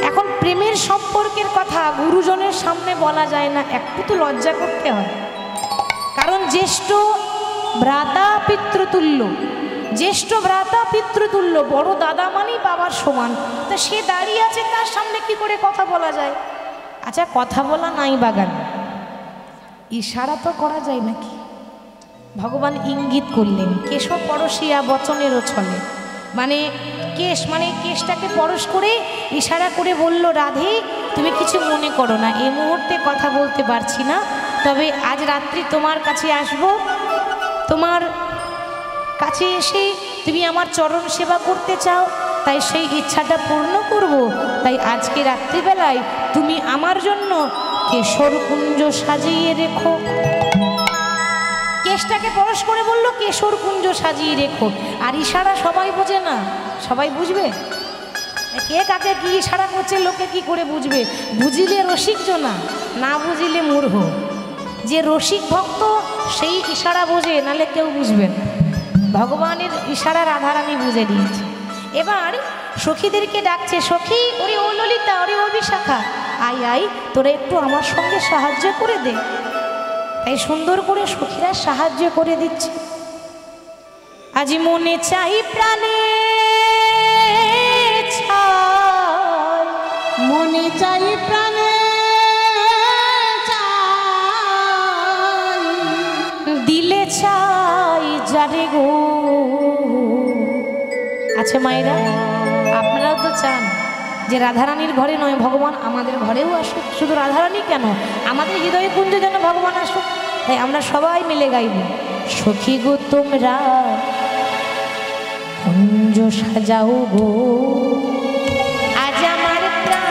এখন প্রেমের সম্পর্কের কথা গুরুজনের সামনে বলা যায় না, একটু তো লজ্জা করতে হয়। কারণ জ্যেষ্ঠ ভ্রাতা পিতৃতুল্য, জ্যেষ্ঠ ভ্রাতা পিতৃতুল্য, বড় দাদা মানেই বাবার সমান। তা সে দাঁড়িয়ে আছে, তার সামনে কি করে কথা বলা যায়? আচ্ছা কথা বলা নাই বাগান, ইশারা তো করা যায় নাকি? ভগবান ইঙ্গিত করলেন, কেশ পরশিয়া বচনেরও ছলে, মানে কেশ, মানে কেশটাকে পরশ করে ইশারা করে বলল, রাধে তুমি কিছু মনে করো না, এই মুহূর্তে কথা বলতে পারছি না, তবে আজ রাত্রি তোমার কাছে আসব, তোমার কাছে এসে তুমি আমার চরণ সেবা করতে চাও, তাই সেই ইচ্ছাটা পূর্ণ করব। তাই আজকে রাত্রিবেলায় তুমি আমার জন্য কেশর কুঞ্জ সাজিয়ে রেখো। কেশটাকে পরশ করে বলল, কেশর কুঞ্জ সাজিয়ে রেখো। আর ইশারা সবাই বোঝে না, সবাই বুঝবে? কে কাকে কি ইশারা করছে লোকে কি করে বুঝবে? বুঝিলে রসিক জনা, না বুঝিলে মূর্খ। যে রসিক ভক্ত সেই ইশারা বোঝে, নালে কেউ বুঝবে না। ভগবানের ইশারা রাধারানী বুঝে দিয়েছে। এবার সখীদেরকে ডাকছে, সখী, ওরে ও ললিতা, ওরে ও বিশাখা, আই আই তোরা একটু আমার সঙ্গে সাহায্য করে দে। তাই সুন্দর করে সখীরা সাহায্য করে দিচ্ছে। আজ মনে চাই প্রাণে চাই, মনে চাই প্রাণে চাই, দিলে চাই যারে গো। আচ্ছা মায়েরা, আপনারাও তো চান যে রাধারানীর ঘরে নয়, ভগবান আমাদের ঘরেও আসুক। শুধু রাধারানী কেন, আমাদের হৃদয়ে কুঞ্জ যেন ভগবান আসুক। তাই আমরা সবাই মিলে গাইব, সখী গো তোমরা কুঞ্জ সাজাও গো, আজ আমার প্রাণ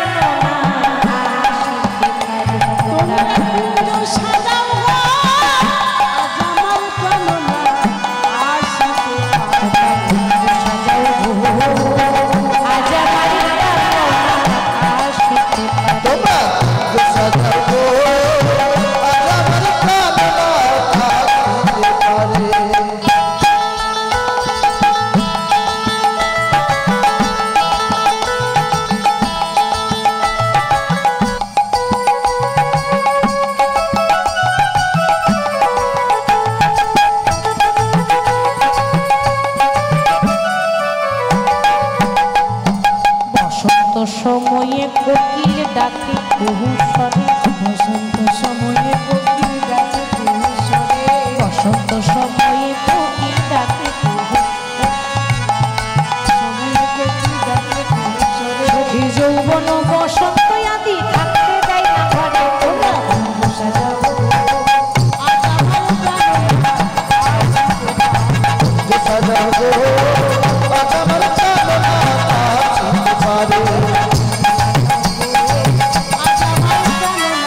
তোমরা কুঞ্জ সাজাও গাছে বসন্ত সময়ে কোকিল ডাকে কুহুসরে বসন্ত সময়ে কোকিল ডাকে সময়ে কোকিল ডাকে কুহুসরে সখী যৌবন বসন্ত আদি থাকতে দেয় না ঘরে তোমরা বন্ধু সাজাও আজ আমার প্রাণনা সাজাও গো আজ আমার প্রাণনা আসতে পারে আজ আমার প্রাণনা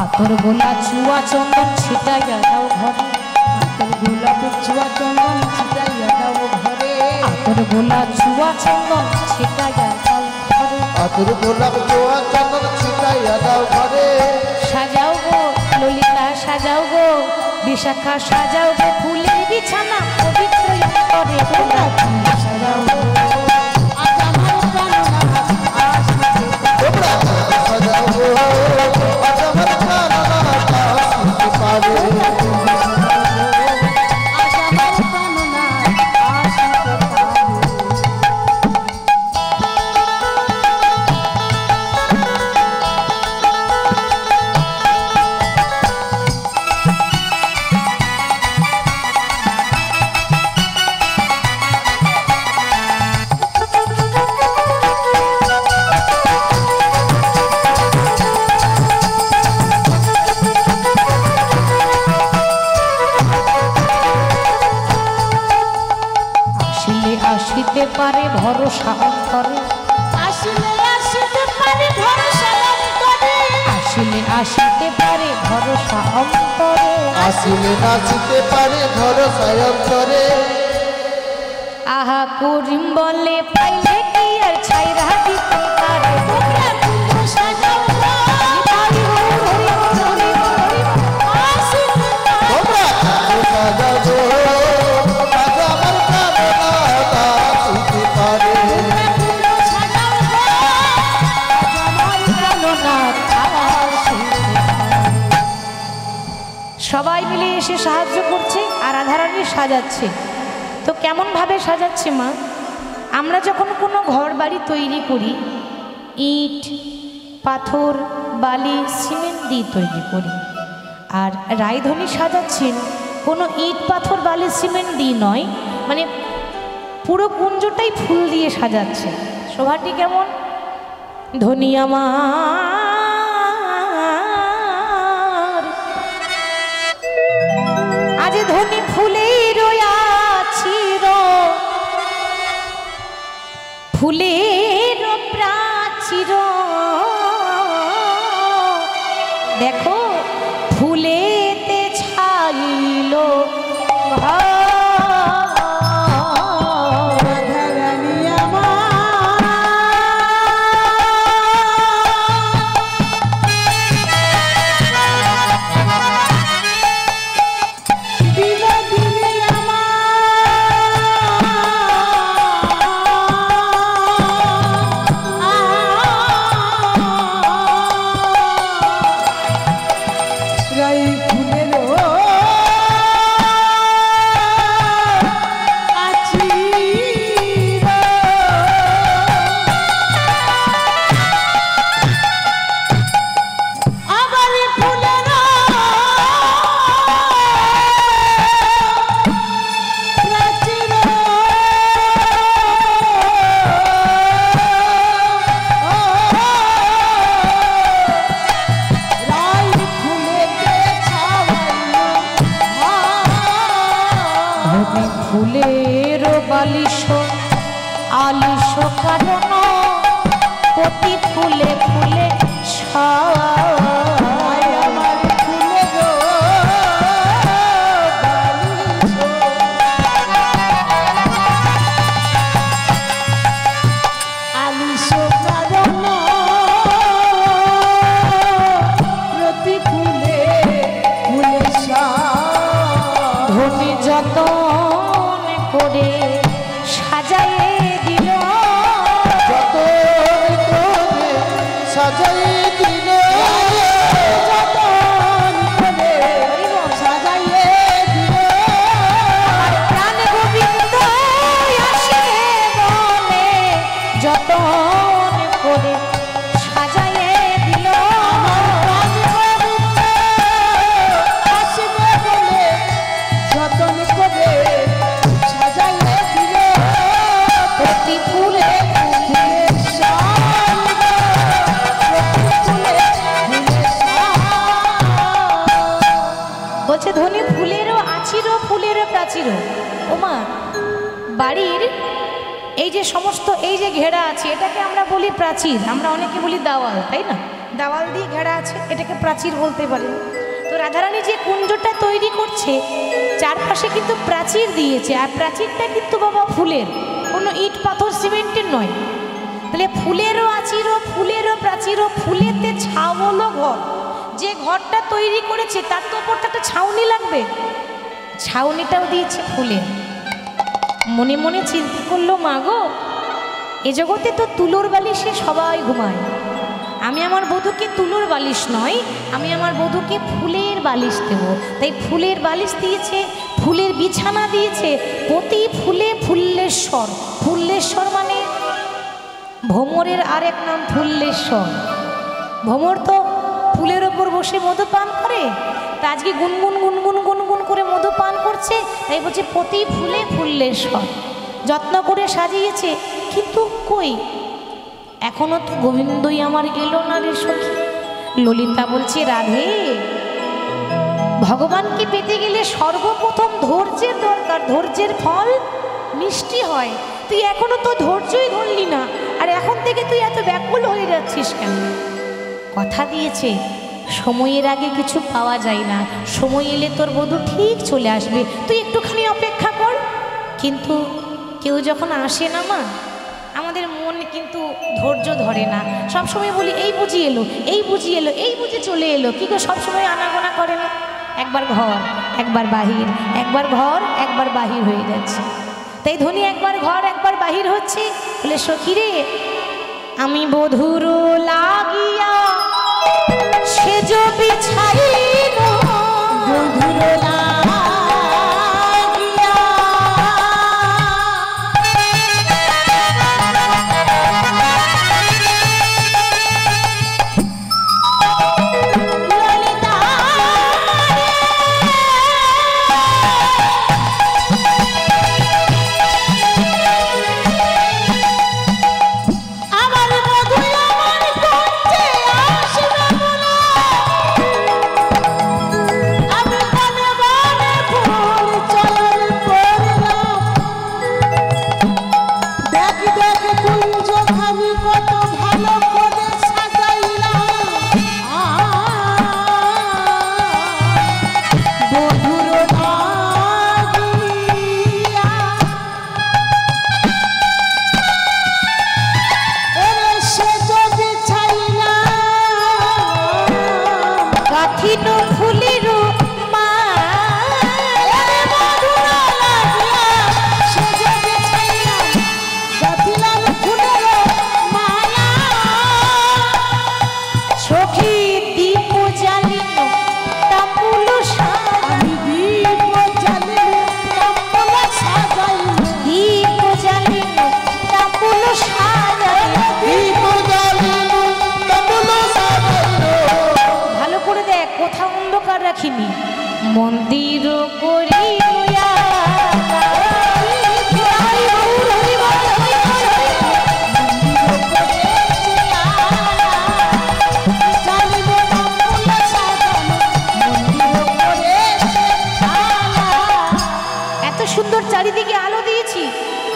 আতর গোলা চুয়া চন্দন ছিটাইয়া দাও ঘরে তোর গোলাপের ছোঁয়া চন্দন ছিটাইয়া দাও ঘরে আতর গোলা চুয়া চন্দন ছিটাইয়া দাও ঘরে আতর গোলাপ ছোঁয়া চন্দন ছিটাইয়া দাও ঘরে সাজাও গো ললিতা সাজাও গো বিশাখা সাজাও গো ফুলের বিছানা পবিত্র অন্তরে তোমরা সাজাও আজ আমার প্রাণনা আসতে তোমরা সাজাও গো আজ আমার প্রাণনা আসতে পারে আজ আমার প্রাণনা আসতে পারে আসিলে আসিতে পারে ভরসা অন্তরে আসলে আসতে পারে ভরসা অন্তরে আসিলে আসিতে পারে ভরসা অন্তরে আসলে নাচতে পারে ভরসা অন্তরে আহা করিম বলে পাইলে কি আর ছাইরা দিতে পারে তোমরা বন্ধু সাজাও গো হরি হরি হরি হরি হরি আসতে পারে তোমরা সাজাও গো আজ আমার প্রাণনা আসতে পারে বন্ধু সাজাও গো আজ আমার প্রাণনা সবাই মিলে এসে সাহায্য করছে আর রাধারানী সাজাচ্ছে। তো কেমন ভাবে সাজাচ্ছে মা? আমরা যখন কোনো ঘর বাড়ি তৈরি করি ইট পাথর বালি সিমেন্ট দিয়ে তৈরি করি, আর রায়ধনী সাজাচ্ছেন কোনো ইট পাথর বালি সিমেন্ট দিয়ে নয়, মানে পুরো কুঞ্জটাই ফুল দিয়ে সাজাচ্ছে। শোভাটি কেমন? ধনী আমার আজ ধনী ফুলের আছির ফুলের প্রাচীর, দেখো ফুলেতে ছাইল ঘর। রাধারানী আমার বিনোদিনী আমার রাই ফুলের ফুলের বালিশ আলিশ কারণ প্রতি ফুলে ফুলে আমার ফুলের আলিশ কারণ দিলে যতন করে সাজাইয়ে দিলে প্রাণ গোবিন্দ আসিবে বলে যতন করে সাজাইয়ে দিল। আসিবে বলে যতন করে সাজাইয়ে দিলে প্রতি ফুলে বলছে ধনী ফুলেরও আচিরও ফুলেরও প্রাচীরও। ওমা বাড়ির এই যে সমস্ত এই যে ঘেরা আছে এটাকে আমরা বলি প্রাচীর, আমরা অনেকে বলি দেওয়াল, তাই না? দেওয়াল দিয়ে ঘেরা আছে এটাকে প্রাচীর বলতে পারে। তো রাধারানী যে কুঞ্জটা তৈরি করছে চারপাশে কিন্তু প্রাচীর দিয়েছে, আর প্রাচীরটা কিন্তু বাবা ফুলের, কোনো ইট পাথর সিমেন্টের নয়। তাহলে ফুলেরও আচিরও ফুলেরও প্রাচীরও, ফুলেতে ছাওয়ালো ঘর। যে ঘরটা তৈরি করেছে তার তো ওপরটা একটা ছাউনি লাগবে, ছাউনিটাও দিয়েছে ফুলের। মনে মনে চিন্তা করলো মা গো, এ জগতে তো তুলোর বালিশে সবাই ঘুমায়, আমি আমার বধূকে তুলোর বালিশ নয়, আমি আমার বধূকে ফুলের বালিশ দেব। তাই ফুলের বালিশ দিয়েছে, ফুলের বিছানা দিয়েছে, প্রতি ফুলে ফুল্লেশ্বর। ফুল্লেশ্বর মানে ভ্রমরের আরেক নাম ফুল্লেশ্বর। ভ্রমর তো ফুলের ওপর বসে মধু পান করে, তা আজকে গুনগুন গুনগুন গুনগুন করে মধু পান করছে, তাই বলছে প্রতি ফুলে ফুল্লেশ্বর। যত্ন করে সাজিয়েছে, কিন্তু কই এখনো তো গোবিন্দই আমার এলো না রে সখী। ললিতা বলছে রাধে, ভগবানকে পেতে গেলে সর্বপ্রথম ধৈর্যের দরকার, ধৈর্যের ফল মিষ্টি হয়। তুই এখনো তো ধৈর্যই ধরলি না, আর এখন থেকে তুই এত ব্যাকুল হয়ে যাচ্ছিস কেন? কথা দিয়েছে সময়ের আগে কিছু পাওয়া যায় না, সময় এলে তোর বধূ ঠিক চলে আসবে, তুই একটুখানি অপেক্ষা কর। কিন্তু কেউ যখন আসে না মা, আমাদের মন কিন্তু ধৈর্য ধরে না। সবসময় বলি এই বুঝি এলো, এই বুঝি এলো, এই বুঝি চলে এলো, কি গো সবসময় আনাগোনা করে না? একবার ঘর একবার বাহির, একবার ঘর একবার বাহির হয়ে যাচ্ছে। তাই ধনী একবার ঘর একবার বাহির হচ্ছে। বলে সখী রে, আমি বধুর লাগিয়া সেজ বিছাইল, বধুর লাগিয়া ললিতা আমার বধু আমার কুঞ্জে আসবে বলে আমি বনে বনে ফুল চয়ন করলাম। দেখ দেখ কুঞ্জ খানি কত ভালো করে সাজাইলাম। বধুর লাগিয়া ওরে সেজ বিছাইলাম। কাঠিন ফুলের মা, ওরে বধুর লাগিয়া সেজ বিছাইলাম। গাঁথিলাম ফুলের মালা। সখী দীপ জ্বালিল তাম্বুল আমি দীপ জ্বালিয়ে তাম্বুল সাজাইলাম। দীপ জ্বালিল তাম্বুল সাজাইল। দীপ জ্বালিয়ে তাম্বুল সাজাইলাম। ভালো করে দেখ, কোথাও অন্ধকার রাখিনি। মন্দির করিয়া এত সুন্দর চারিদিকে আলো দিয়েছি,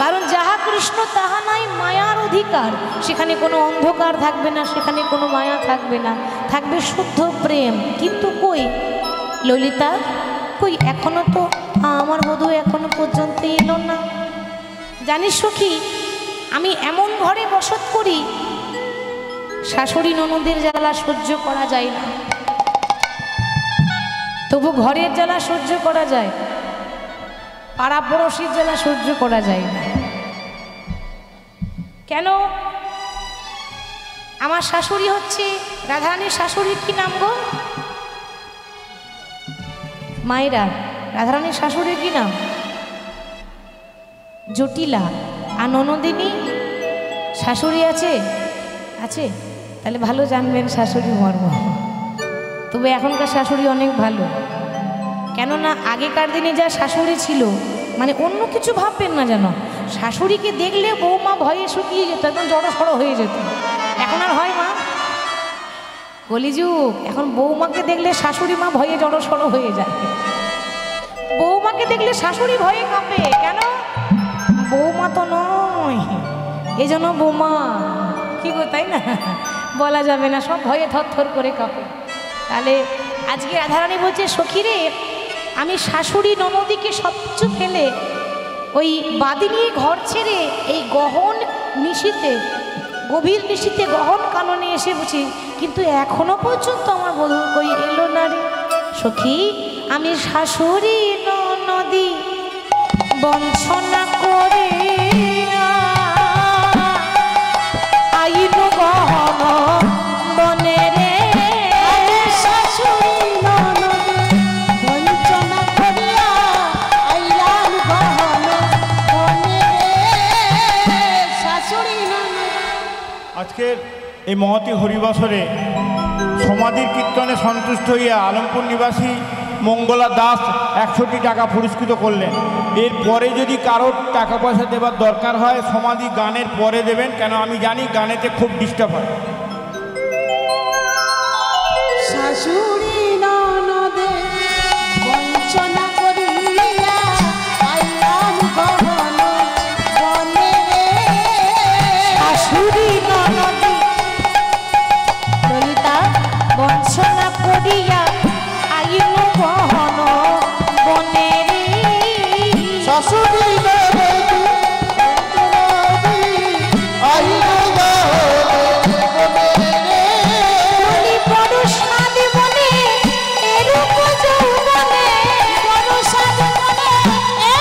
কারণ যাহা কৃষ্ণ তাহা নাই মায়ার অধিকার। সেখানে কোনো অন্ধকার থাকবে না, সেখানে কোনো মায়া থাকবে না, থাকবে শুদ্ধ প্রেম। কিন্তু কই ললিতা, কই এখনো তো আমার বধূ এখনো পর্যন্ত এলো না। জানিস সখী, আমি এমন ঘরে বসত করি শাশুড়ি ননদের জ্বালা সহ্য করা যায় না, তবু ঘরের জ্বালা সহ্য করা যায়, পাড়া পড়োশির জ্বালা সহ্য করা যায় না। কেন? আমার শাশুড়ি হচ্ছে রাধারানীর শাশুড়ির কি নাম গো মায়েরা? রাধারানীর শাশুড়ির কি নাম? জটিলা। আর ননদিনী শাশুড়ি আছে? আছে? তাহলে ভালো জানবেন শাশুড়ি মর্ম। তবে এখনকার শাশুড়ি অনেক ভালো, কেননা আগেকার দিনে যা শাশুড়ি ছিল, মানে অন্য কিছু ভাববেন না যেন, শাশুড়িকে দেখলে বৌমা ভয়ে শুকিয়ে যেত, একদম জড়সড় হয়ে যেত। এখন আর হয় মা? কলিযুগ। এখন বৌমাকে দেখলে শাশুড়ি মা ভয়ে জড়সড় হয়ে যায়। বৌমাকে দেখলে শাশুড়ি ভয়ে কাঁপে। কেন? বৌমা তো নয়, এই জন্য বৌমা কি গো, তাই না? বলা যাবে না, সব ভয়ে থরথর করে কাঁপে। তাহলে আজকে রাধারানী বলছে, সখী রে, আমি শাশুড়ি ননদিকে সবকিছু ফেলে ওই বাদিনী ঘর ছেড়ে এই গহন নিশীতে, গভীর নিশীতে গহন কাননে এসে বুঝি, কিন্তু এখনো পর্যন্ত আমার বধূ কই এলো না রে। সখী, আমি শাশুড়ি ননদি বঞ্চনা করে আইন গহন বনে রে। শাশুড়ি ননদে বঞ্চনা করিয়া আইলাম গহন বনে রে। শাশুড়ি ননদে। আজকের এই মহতী হরিবাসরে সমাধির কীর্তনে সন্তুষ্ট হইয়া আলমপুর নিবাসী মঙ্গলা দাস 100টি টাকা পুরস্কৃত করলেন। এরপরে যদি কারোর টাকা পয়সা দেবার দরকার হয় সমাধি গানের পরে দেবেন, কেন আমি জানি গানেতে খুব ডিস্টার্ব হয়। শাশুড়ি ননদে বঞ্চনা করিয়া আইলাম গহন বনে রে। শাশুড়ি ননদি ললিতা বঞ্চনা করিয়া আইন গহন বনে রে। শাশুড়ি ননদে আইলাম গহন বনে রে। বলি বড় সাদ বনে এরূপ যৌবনে, বড় সাদ বনে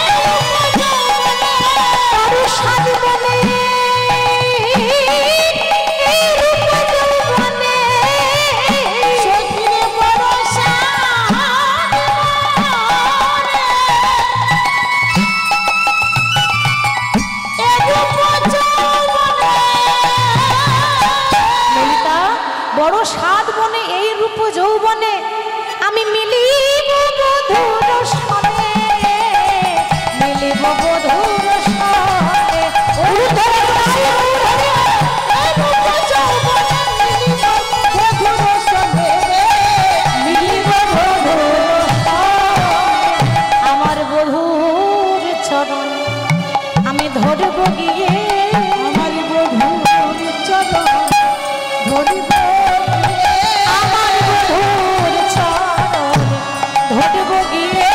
এরূপ যৌবনে, বড় সাদ বনে এরূপ যৌবনে, সখিরে বড় সাদ এরূপ যৌবনে। ললিতা, বড় সাদ বনে এই রূপ যৌবনে আমি মিলিব বধুর সনে, মিলিব বধুর সনে। ঊর্ধ্বে গায়ে ঊর্ধ্বে এই রূপ যৌবনে মিলিব বধুর সনে, মিলিব বধুর সনে। আমার বধুর চরণ আমি ধরব গিয়ে, আমার বধূর চরণ ধরিব আমার বধুর চরণ ধরব গিয়ে।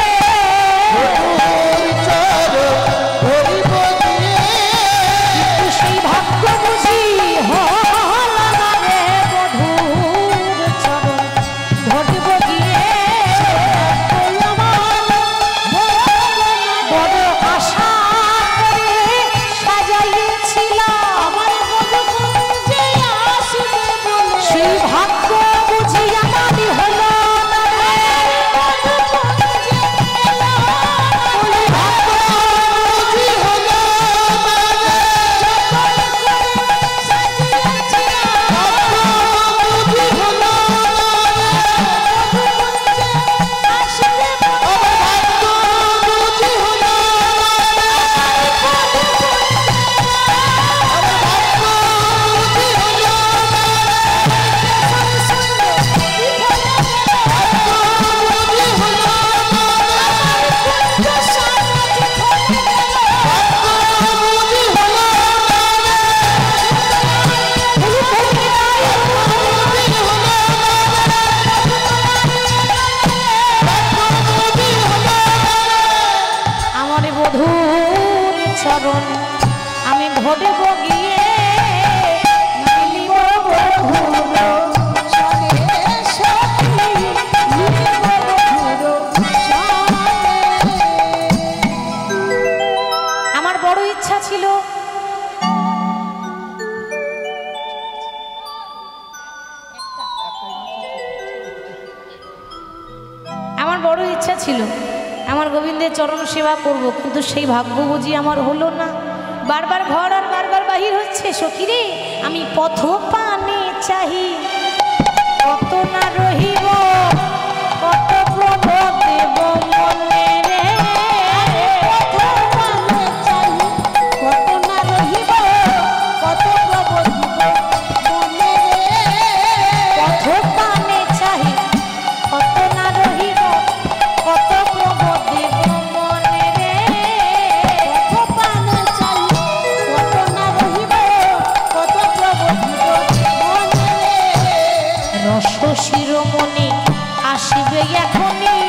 ইচ্ছা ছিল আমার গোবিন্দের চরণ সেবা করব, কিন্তু সেই ভাগ্য বুঝি আমার হলো না। বারবার ঘর আর বারবার বাহির হচ্ছে। সখী রে, আমি পথ পানে চাহি, কত না রহিব, কত প্রভ দেব মনে রে। পথ পানে চাহি, কত না রহিব, কত প্রভ দিব মনে রে। পথ পানে চাহি, কত না রহিব, কত প্রভ দেব মনে রে। পথ পানে চাহি, কত না রহিব, কত প্রভ দিব মনে রে। রস শিরোমণি আসিবে এখনই,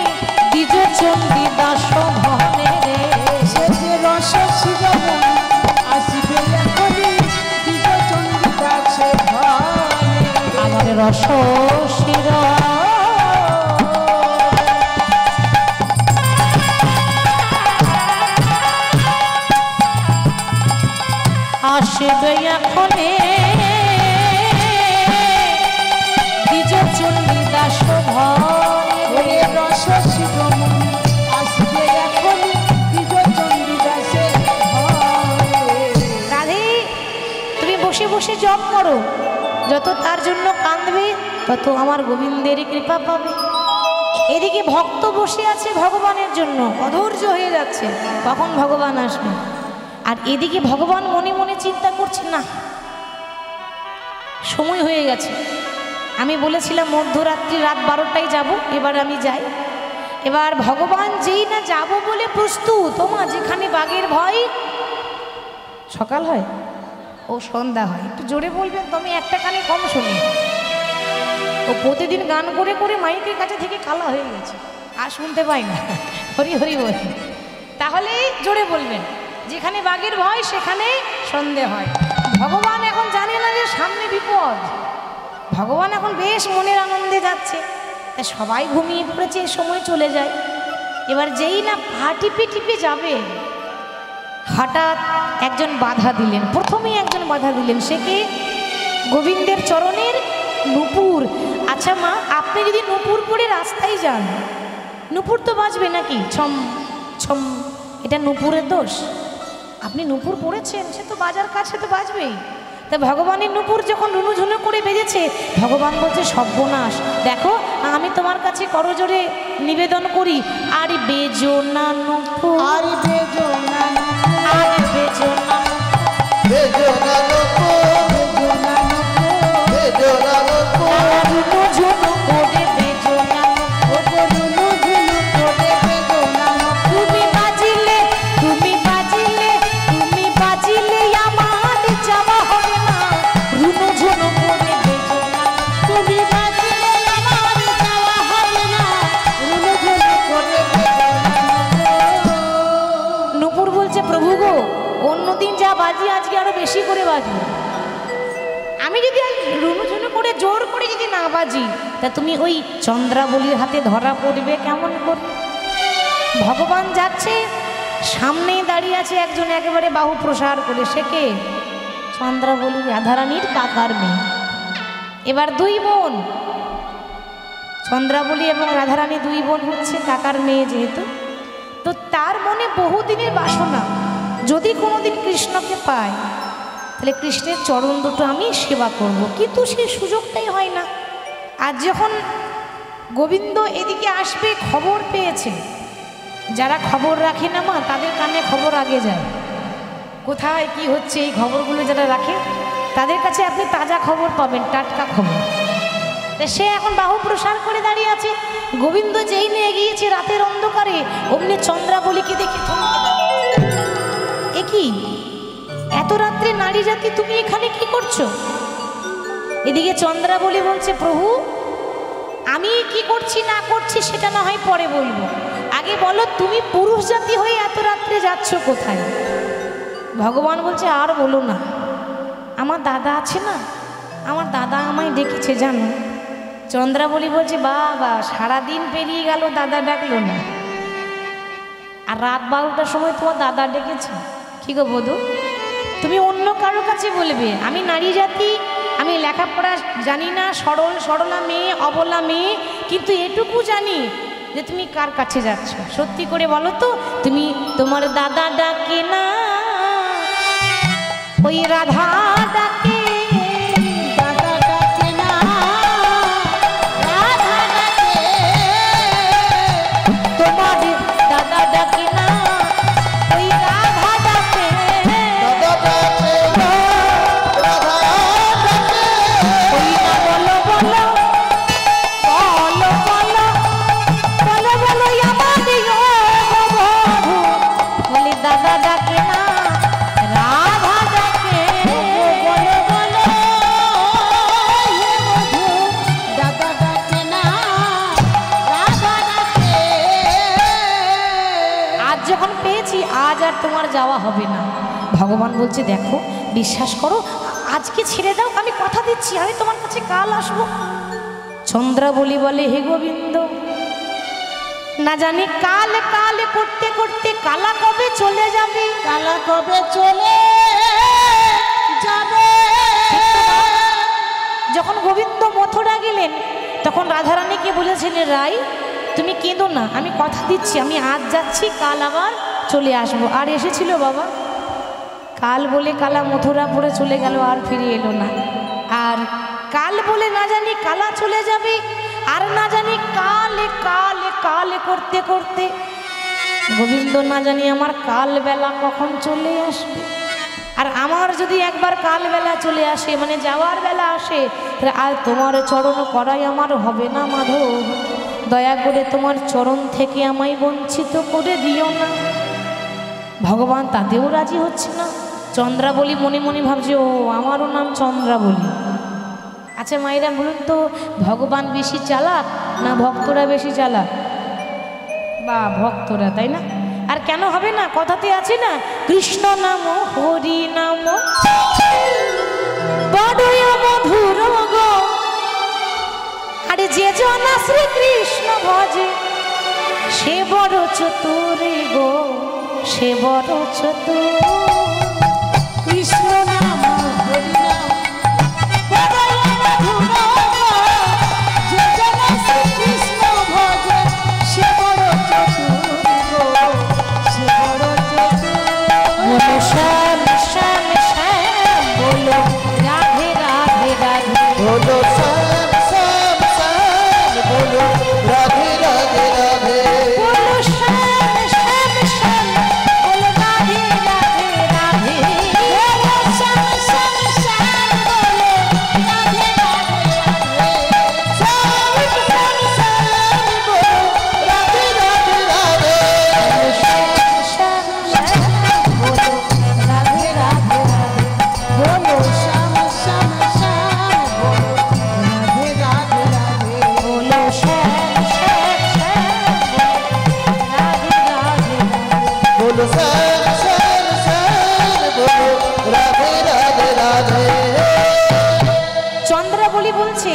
দ্বিজ চণ্ডী দাস ভনে রে। সে যে রস শিরোমণি আসিবে এখনই, দ্বিজ চণ্ডী দাসে ঘরে। আমার রস শির আসিবে এখনে, দ্বিজ চণ্ডী দাস ভনে ওরে রে। রস শিরোমণি আসিবে এখনই, দ্বিজ চণ্ডী দাসে ঘরে। রাধে, তুমি বসে বসে জপ করো, যত তার জন্য কাঁদবে তত আমার গোবিন্দের কৃপা পাবে। এদিকে ভক্ত বসে আছে ভগবানের জন্য, অধৈর্য হয়ে যাচ্ছে কখন ভগবান আসবে। আর এদিকে ভগবান মনে মনে চিন্তা করছে, না সময় হয়ে গেছে, আমি বলেছিলাম মধ্যরাত্রি রাত 12টায় যাব, এবার আমি যাই। এবার ভগবান যেই না যাব বলে প্রস্তুত, তোমা যেখানে বাঘের ভয় সকাল হয় ও সন্ধ্যা হয়। একটু জোরে বলবেন তো, আমি একটা কানে কম শুনি। ও প্রতিদিন গান করে করে মাইকের কাছে থেকে কালা হয়ে গেছে, আর শুনতে পাই না। হরি হরি বলি। তাহলে জোরে বলবেন, যেখানে বাঘের ভয় সেখানে সন্ধে হয়। ভগবান এখন জানে না যে সামনে বিপদ, ভগবান এখন বেশ মনের আনন্দে যাচ্ছে, তা সবাই ঘুমিয়ে পড়েছে, সময় চলে যায়। এবার যেই না পা টিপে টিপে যাবে, হঠাৎ একজন বাধা দিলেন। প্রথমেই একজন বাধা দিলেন, সে কে? গোবিন্দের চরণের নূপুর। আচ্ছা মা, আপনি যদি নূপুর পরে রাস্তায় যান, নূপুর তো বাজবে নাকি? ছম ছম, এটা নূপুরের দোষ? আপনি নূপুর পরেছেন, সে তো বাজার কাজ, সে তো বাজবেই। তা ভগবানের নূপুর যখন রুনুঝুনু করে বেজেছে, ভগবান বলছে সর্বনাশ, দেখো আমি তোমার কাছে করজোরে নিবেদন করি, আর বেজো না নূপুর, আর বেজো না, আর বেজো না বেজো না নূপুর, বেজো না নূপুর, বেজো না নূপুর। রুনুঝুনু করে বেজো না নূপুর। ও রুনুঝুনু করে বেজো না নূপুর। তুমি বাজিলে, তুমি বাজিলে, তুমি বাজিলে আমার যাওয়া হবে না, রুনুঝুনু করে বেজো না। তুমি বাজিলে আমার যাওয়া হবে না, রুনুঝুনু করে বেজো না নূপুর। নূপুর বলছে, প্রভু গো, অন্যদিন যা বাজি আজকে আরো বেশি করে বাজবো। আমি যদি আজ রুনুঝুনু করে জোর করে যদি না বাজি, তা তুমি ওই চন্দ্রাবলীর হাতে ধরা পড়বে কেমন করে? ভগবান যাচ্ছে, সামনেই দাঁড়িয়ে আছে একজন একেবারে বাহু প্রসার করে, সে কে? চন্দ্রাবলী, রাধারানীর কাকার মেয়ে। এবার দুই বোন, চন্দ্রাবলী এবং রাধারানী দুই বোন হচ্ছে কাকার মেয়ে যেহেতু, তো তার মনে বহুদিনের বাসনা, যদি কোনোদিন কৃষ্ণকে পায় তাহলে কৃষ্ণের চরণ দুটো আমি সেবা করব, কিন্তু সেই সুযোগটাই হয় না। আর যখন গোবিন্দ এদিকে আসবে খবর পেয়েছে, যারা খবর রাখে না মা, তাদের কানে খবর আগে যায়। কোথায় কি হচ্ছে এই খবরগুলো যারা রাখে, তাদের কাছে আপনি তাজা খবর পাবেন, টাটকা খবর। তা সে এখন বাহু প্রসার করে দাঁড়িয়ে আছে। গোবিন্দ যেই নিয়ে এগিয়েছে রাতের অন্ধকারে, অমনি চন্দ্রাবলীকে দেখে থমকে দাঁড়িয়েছে। এ কি, এত রাত্রে নারী জাতি তুমি এখানে কি করছো? এদিকে চন্দ্রাবলী বলছে, প্রভু আমি কি করছি না করছি সেটা না হয় পরে বলবো, আগে বলো তুমি পুরুষ জাতি হয়ে এত রাত্রে যাচ্ছ কোথায়? ভগবান বলছে, আর বলো না, আমার দাদা আছে না, আমার দাদা আমায় ডেকেছে জানো। চন্দ্রাবলী বলছে, বাবা সারাদিন পেরিয়ে গেল দাদা ডাকলো না, আর রাত 12টার সময় তোমার দাদা ডেকেছে? কি গো বধূ, তুমি অন্য কারোর কাছে বলবে আমি নারী জাতি, আমি লেখাপড়া জানি না, সরলা মেয়ে, অবলা মেয়ে, কিন্তু এটুকু জানি যে তুমি কার কাছে যাচ্ছ, সত্যি করে বলো তো। তুমি তোমার দাদা ডাকে না, ওই রাধা ডাকে, দাদা ডাকে না, রাধা ডাকে। তোমার দাদা ডাকে না, ওই রাধা ডাকে। দাদা ডাকে না, রাধা ডাকে। ওই না বলো বলো বলো বলো বলো বলো আমার দিও বধূ, বলি দাদা ডাকে না, রাধা ডাকে। বলো বলো হে বধূ, দাদা ডাকে না, রাধা ডাকে। আজ যখন পেয়েছি আজ আর তোমার যাওয়া হবে না। ভগবান বলছে দেখো বিশ্বাস করো, আজকে ছেড়ে দাও, আমি কথা দিচ্ছি আমি তোমার কাছে কাল আসবো। চন্দ্রাবলী বলে হে গোবিন্দ, না জানি কাল কাল করতে করতে কালা কবে চলে যাবে। কালা কবে চলে যাবে। যখন গোবিন্দ মথুরা গেলেন তখন রাধারানীকে বলেছিলেন রাই তুমি কেঁদো না, আমি কথা দিচ্ছি আমি আজ যাচ্ছি কাল আবার চলে আসবো। আর এসেছিল বাবা, কাল বলে কালা মথুরাপুরে চলে গেল আর ফিরে এলো না। আর কাল বলে না জানি কালা চলে যাবে, আর না জানি কালে কালে কালে করতে করতে গোবিন্দ না জানি আমার কাল বেলা কখন চলে আসবে। আর আমার যদি একবার কাল বেলা চলে আসে মানে যাওয়ার বেলা আসে, তাহলে আর তোমার চরণ করাই আমার হবে না মাধব, দয়া করে তোমার চরণ থেকে আমায় বঞ্চিত করে দিও না। ভগবান তাতেও রাজি হচ্ছে না। চন্দ্রাবলী মনে মনে ভাবছে ও আমারও নাম চন্দ্রাবলী। আচ্ছা মায়েরা বলুন তো, ভগবান বেশি চালাক না ভক্তরা বেশি চালাক? বা ভক্তরা, তাই না? আর কেন হবে না, কথাতে আছে না কৃষ্ণ নাম হরি নাম বড়ই মধুর গো, আরে যে জনা শ্রীকৃষ্ণ ভজে সে বড় চতুর গো, সে বড় চতুর। কৃষ্ণ নাম হরি নাম বড়ই মধুর গো, যে জন শ্রীকৃষ্ণ ভজে সে বড় চতুর গো, সে বড় চতুর। বলো শ্যাম শ্যাম শ্যাম, বলো রাধে রাধে রাধে, বলো শ্যাম শ্যাম শ্যাম, বলো রাধে রাধে রাধে। বলো শ্যাম শ্যাম শ্যাম, বলো রাধে রাধে রাধে, বলো শ্যাম শ্যাম শ্যাম, বলো রাধে রাধে রাধে। শ্যাম শ্যাম শ্যাম, বলো রাধে রাধে রাধে। শ্যাম শ্যাম শ্যাম, বলো রাধে রাধে রাধে, বলো শ্যাম শ্যাম শ্যাম, বলো রাধে রাধে রাধে। বলো শ্যাম শ্যাম শ্যাম, রাধে রাধে রাধে। বলো শ্যাম শ্যাম শ্যাম, বলো রাধে রাধে রাধে। চন্দ্রাবলী বলছে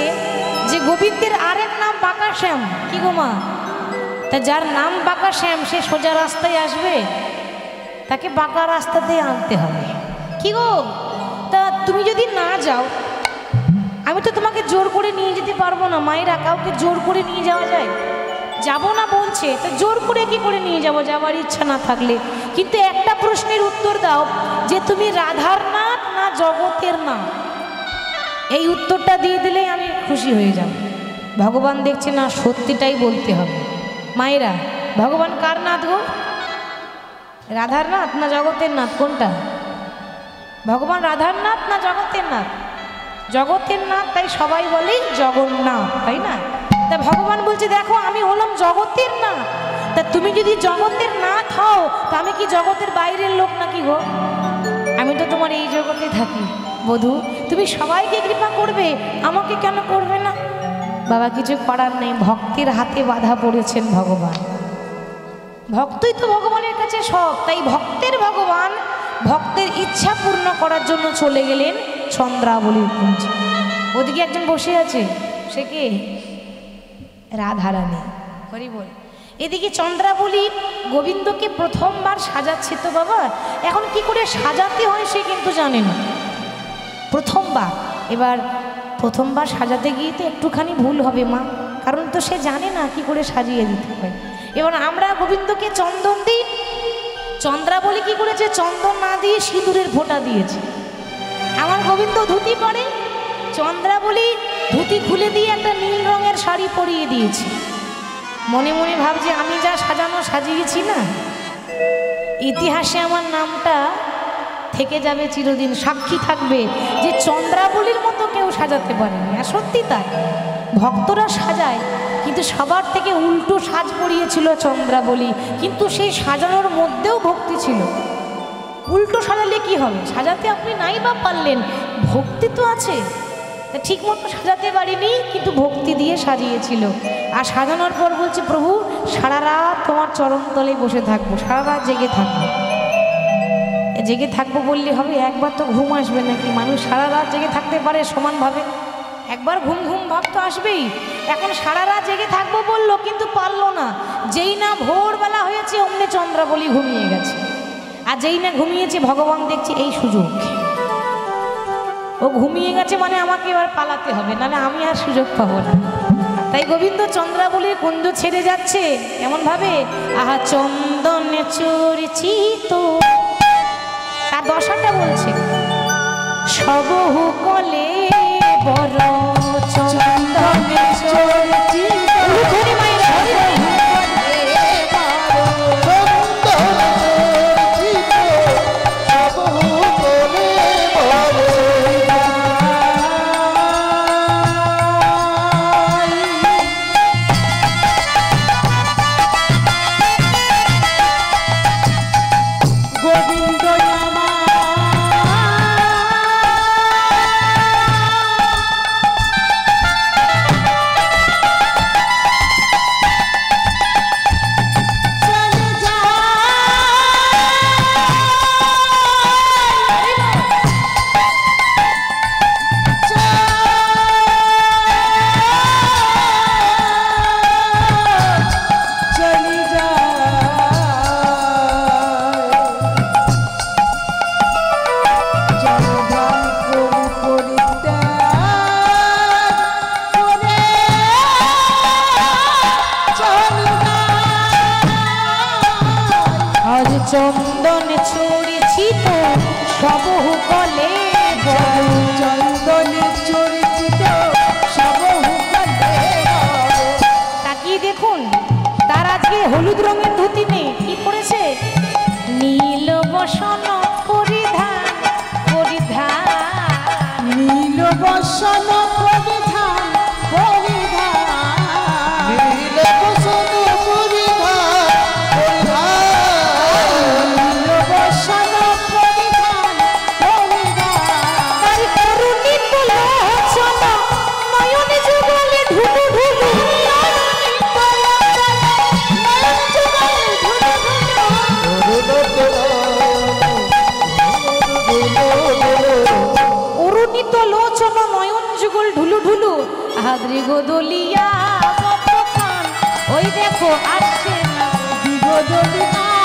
যে গোবিন্দের আরেক নাম বাঁকা শ্যাম। কি গো মা, তা যার নাম বাঁকা শ্যাম সে সোজা রাস্তায় আসবে, তাকে বাঁকা রাস্তাতে আনতে হবে। কি গো, তা তুমি যদি না যাও আমি তো তোমাকে জোর করে নিয়ে যেতে পারবো না। মায়েরা কাউকে জোর করে নিয়ে যাওয়া যায়? যাব না বলছে, তা জোর করে কি করে নিয়ে যাব, যাওয়ার ইচ্ছা না থাকলে? কিন্তু একটা প্রশ্নের উত্তর দাও যে তুমি রাধার নাথ না জগতের নাথ, এই উত্তরটা দিয়ে দিলেই আমি খুশি হয়ে যাব। ভগবান দেখছে না, সত্যিটাই বলতে হবে। মায়েরা ভগবান কার নাথ গো? রাধার নাথ না জগতের নাথ, কোনটা? ভগবান রাধার নাথ না জগতের নাথ? জগতের নাথ, তাই সবাই বলে জগন্নাথ, তাই না? তা ভগবান বলছে দেখো আমি হলাম জগতের নাথ, তা তুমি যদি জগতের নাথ হও তা আমি কি জগতের বাইরের লোক নাকি গো? আমি তো তোমার এই জগতে থাকি। বধূ তুমি সবাইকে কৃপা করবে, আমাকে কেন করবে না? বাবা কিছু করার নেই, ভক্তের হাতে বাধা পড়েছেন ভগবান। ভক্তই তো ভগবানের কাছে সব, তাই ভক্তের ভগবান ভক্তের ইচ্ছা পূর্ণ করার জন্য চলে গেলেন চন্দ্রাবলীর কুঞ্জে। ওদিকে একজন বসে আছে, সে কে? রাধারানী। হরি বল। এদিকে চন্দ্রাবলী গোবিন্দকে প্রথমবার সাজাচ্ছে তো বাবা, এখন কি করে সাজাতে হয় সে কিন্তু জানে না, প্রথমবার। এবার প্রথমবার সাজাতে গিয়ে তো একটুখানি ভুল হবে মা, কারণ তো সে জানে না কি করে সাজিয়ে দিতে হয়। এবার আমরা গোবিন্দকে চন্দন দিই, চন্দ্রাবলী কি করেছে, চন্দন না দিয়ে সিঁদুরের ফোঁটা দিয়েছে। আমার গোবিন্দ ধুতি পরে, চন্দ্রাবলী ধুতি খুলে দিয়ে একটা নীল রঙের শাড়ি পরিয়ে দিয়েছে। মনে মনে ভাবছি আমি যা সাজানো সাজিয়েছি না, ইতিহাসে আমার নামটা থেকে যাবে চিরদিন, সাক্ষী থাকবে যে চন্দ্রাবলীর মতো কেউ সাজাতে পারেনি। আর সত্যি তাই, ভক্তরা সাজায় কিন্তু সবার থেকে উল্টো সাজ পরিয়েছিল চন্দ্রাবলী, কিন্তু সেই সাজানোর মধ্যেও ভক্তি ছিল। উল্টো সাজালে কি হবে, সাজাতে আপনি নাই বা পারলেন, ভক্তি তো আছে। ঠিক মতো সাজাতে পারিনি কিন্তু ভক্তি দিয়ে সাজিয়েছিল। আর সাজানোর পর বলছে, প্রভু সারা রাত তোমার চরণতলে বসে থাকবো, সারা রাত জেগে থাকবো। জেগে থাকবো বললে হবে, একবার তো ঘুম আসবে নাকি? মানুষ সারা রাত জেগে থাকতে পারে সমানভাবে? একবার ঘুম ঘুম ভাব তো আসবেই। এখন সারা রাত জেগে থাকবো বললো কিন্তু পারলো না। যেই না ভোরবেলা হয়েছে অমনি চন্দ্রাবলী ঘুমিয়ে গেছে। আর যেই না ঘুমিয়েছে ভগবান দেখছে এই সুযোগ, ও ঘুমিয়ে গেছে মানে আমাকে এবার পালাতে হবে, নাহলে আমি আর সুযোগ পাবো না। তাই গোবিন্দ চন্দ্রাবলীর কুঞ্জ ছেড়ে যাচ্ছে এমন ভাবে, আহা চন্দনে চরিচিত, তার দশাটা বলছে, সবহু কলে বড় চন্দনে চরিচিত। চন্দনে চরিচিত সবহু কলে, চন্দনে চরিচিত সবহু কলে। তাকিয়ে দেখুন, তার আজকে হলুদ রঙের ধুতি নেই, কি করেছে, নীল বসন পরিধান, পরিধান নীল বসন পরিধান, পরিধান নীল বসন গোদলিয়া, ওই দেখো আসছে না গোদলিয়া।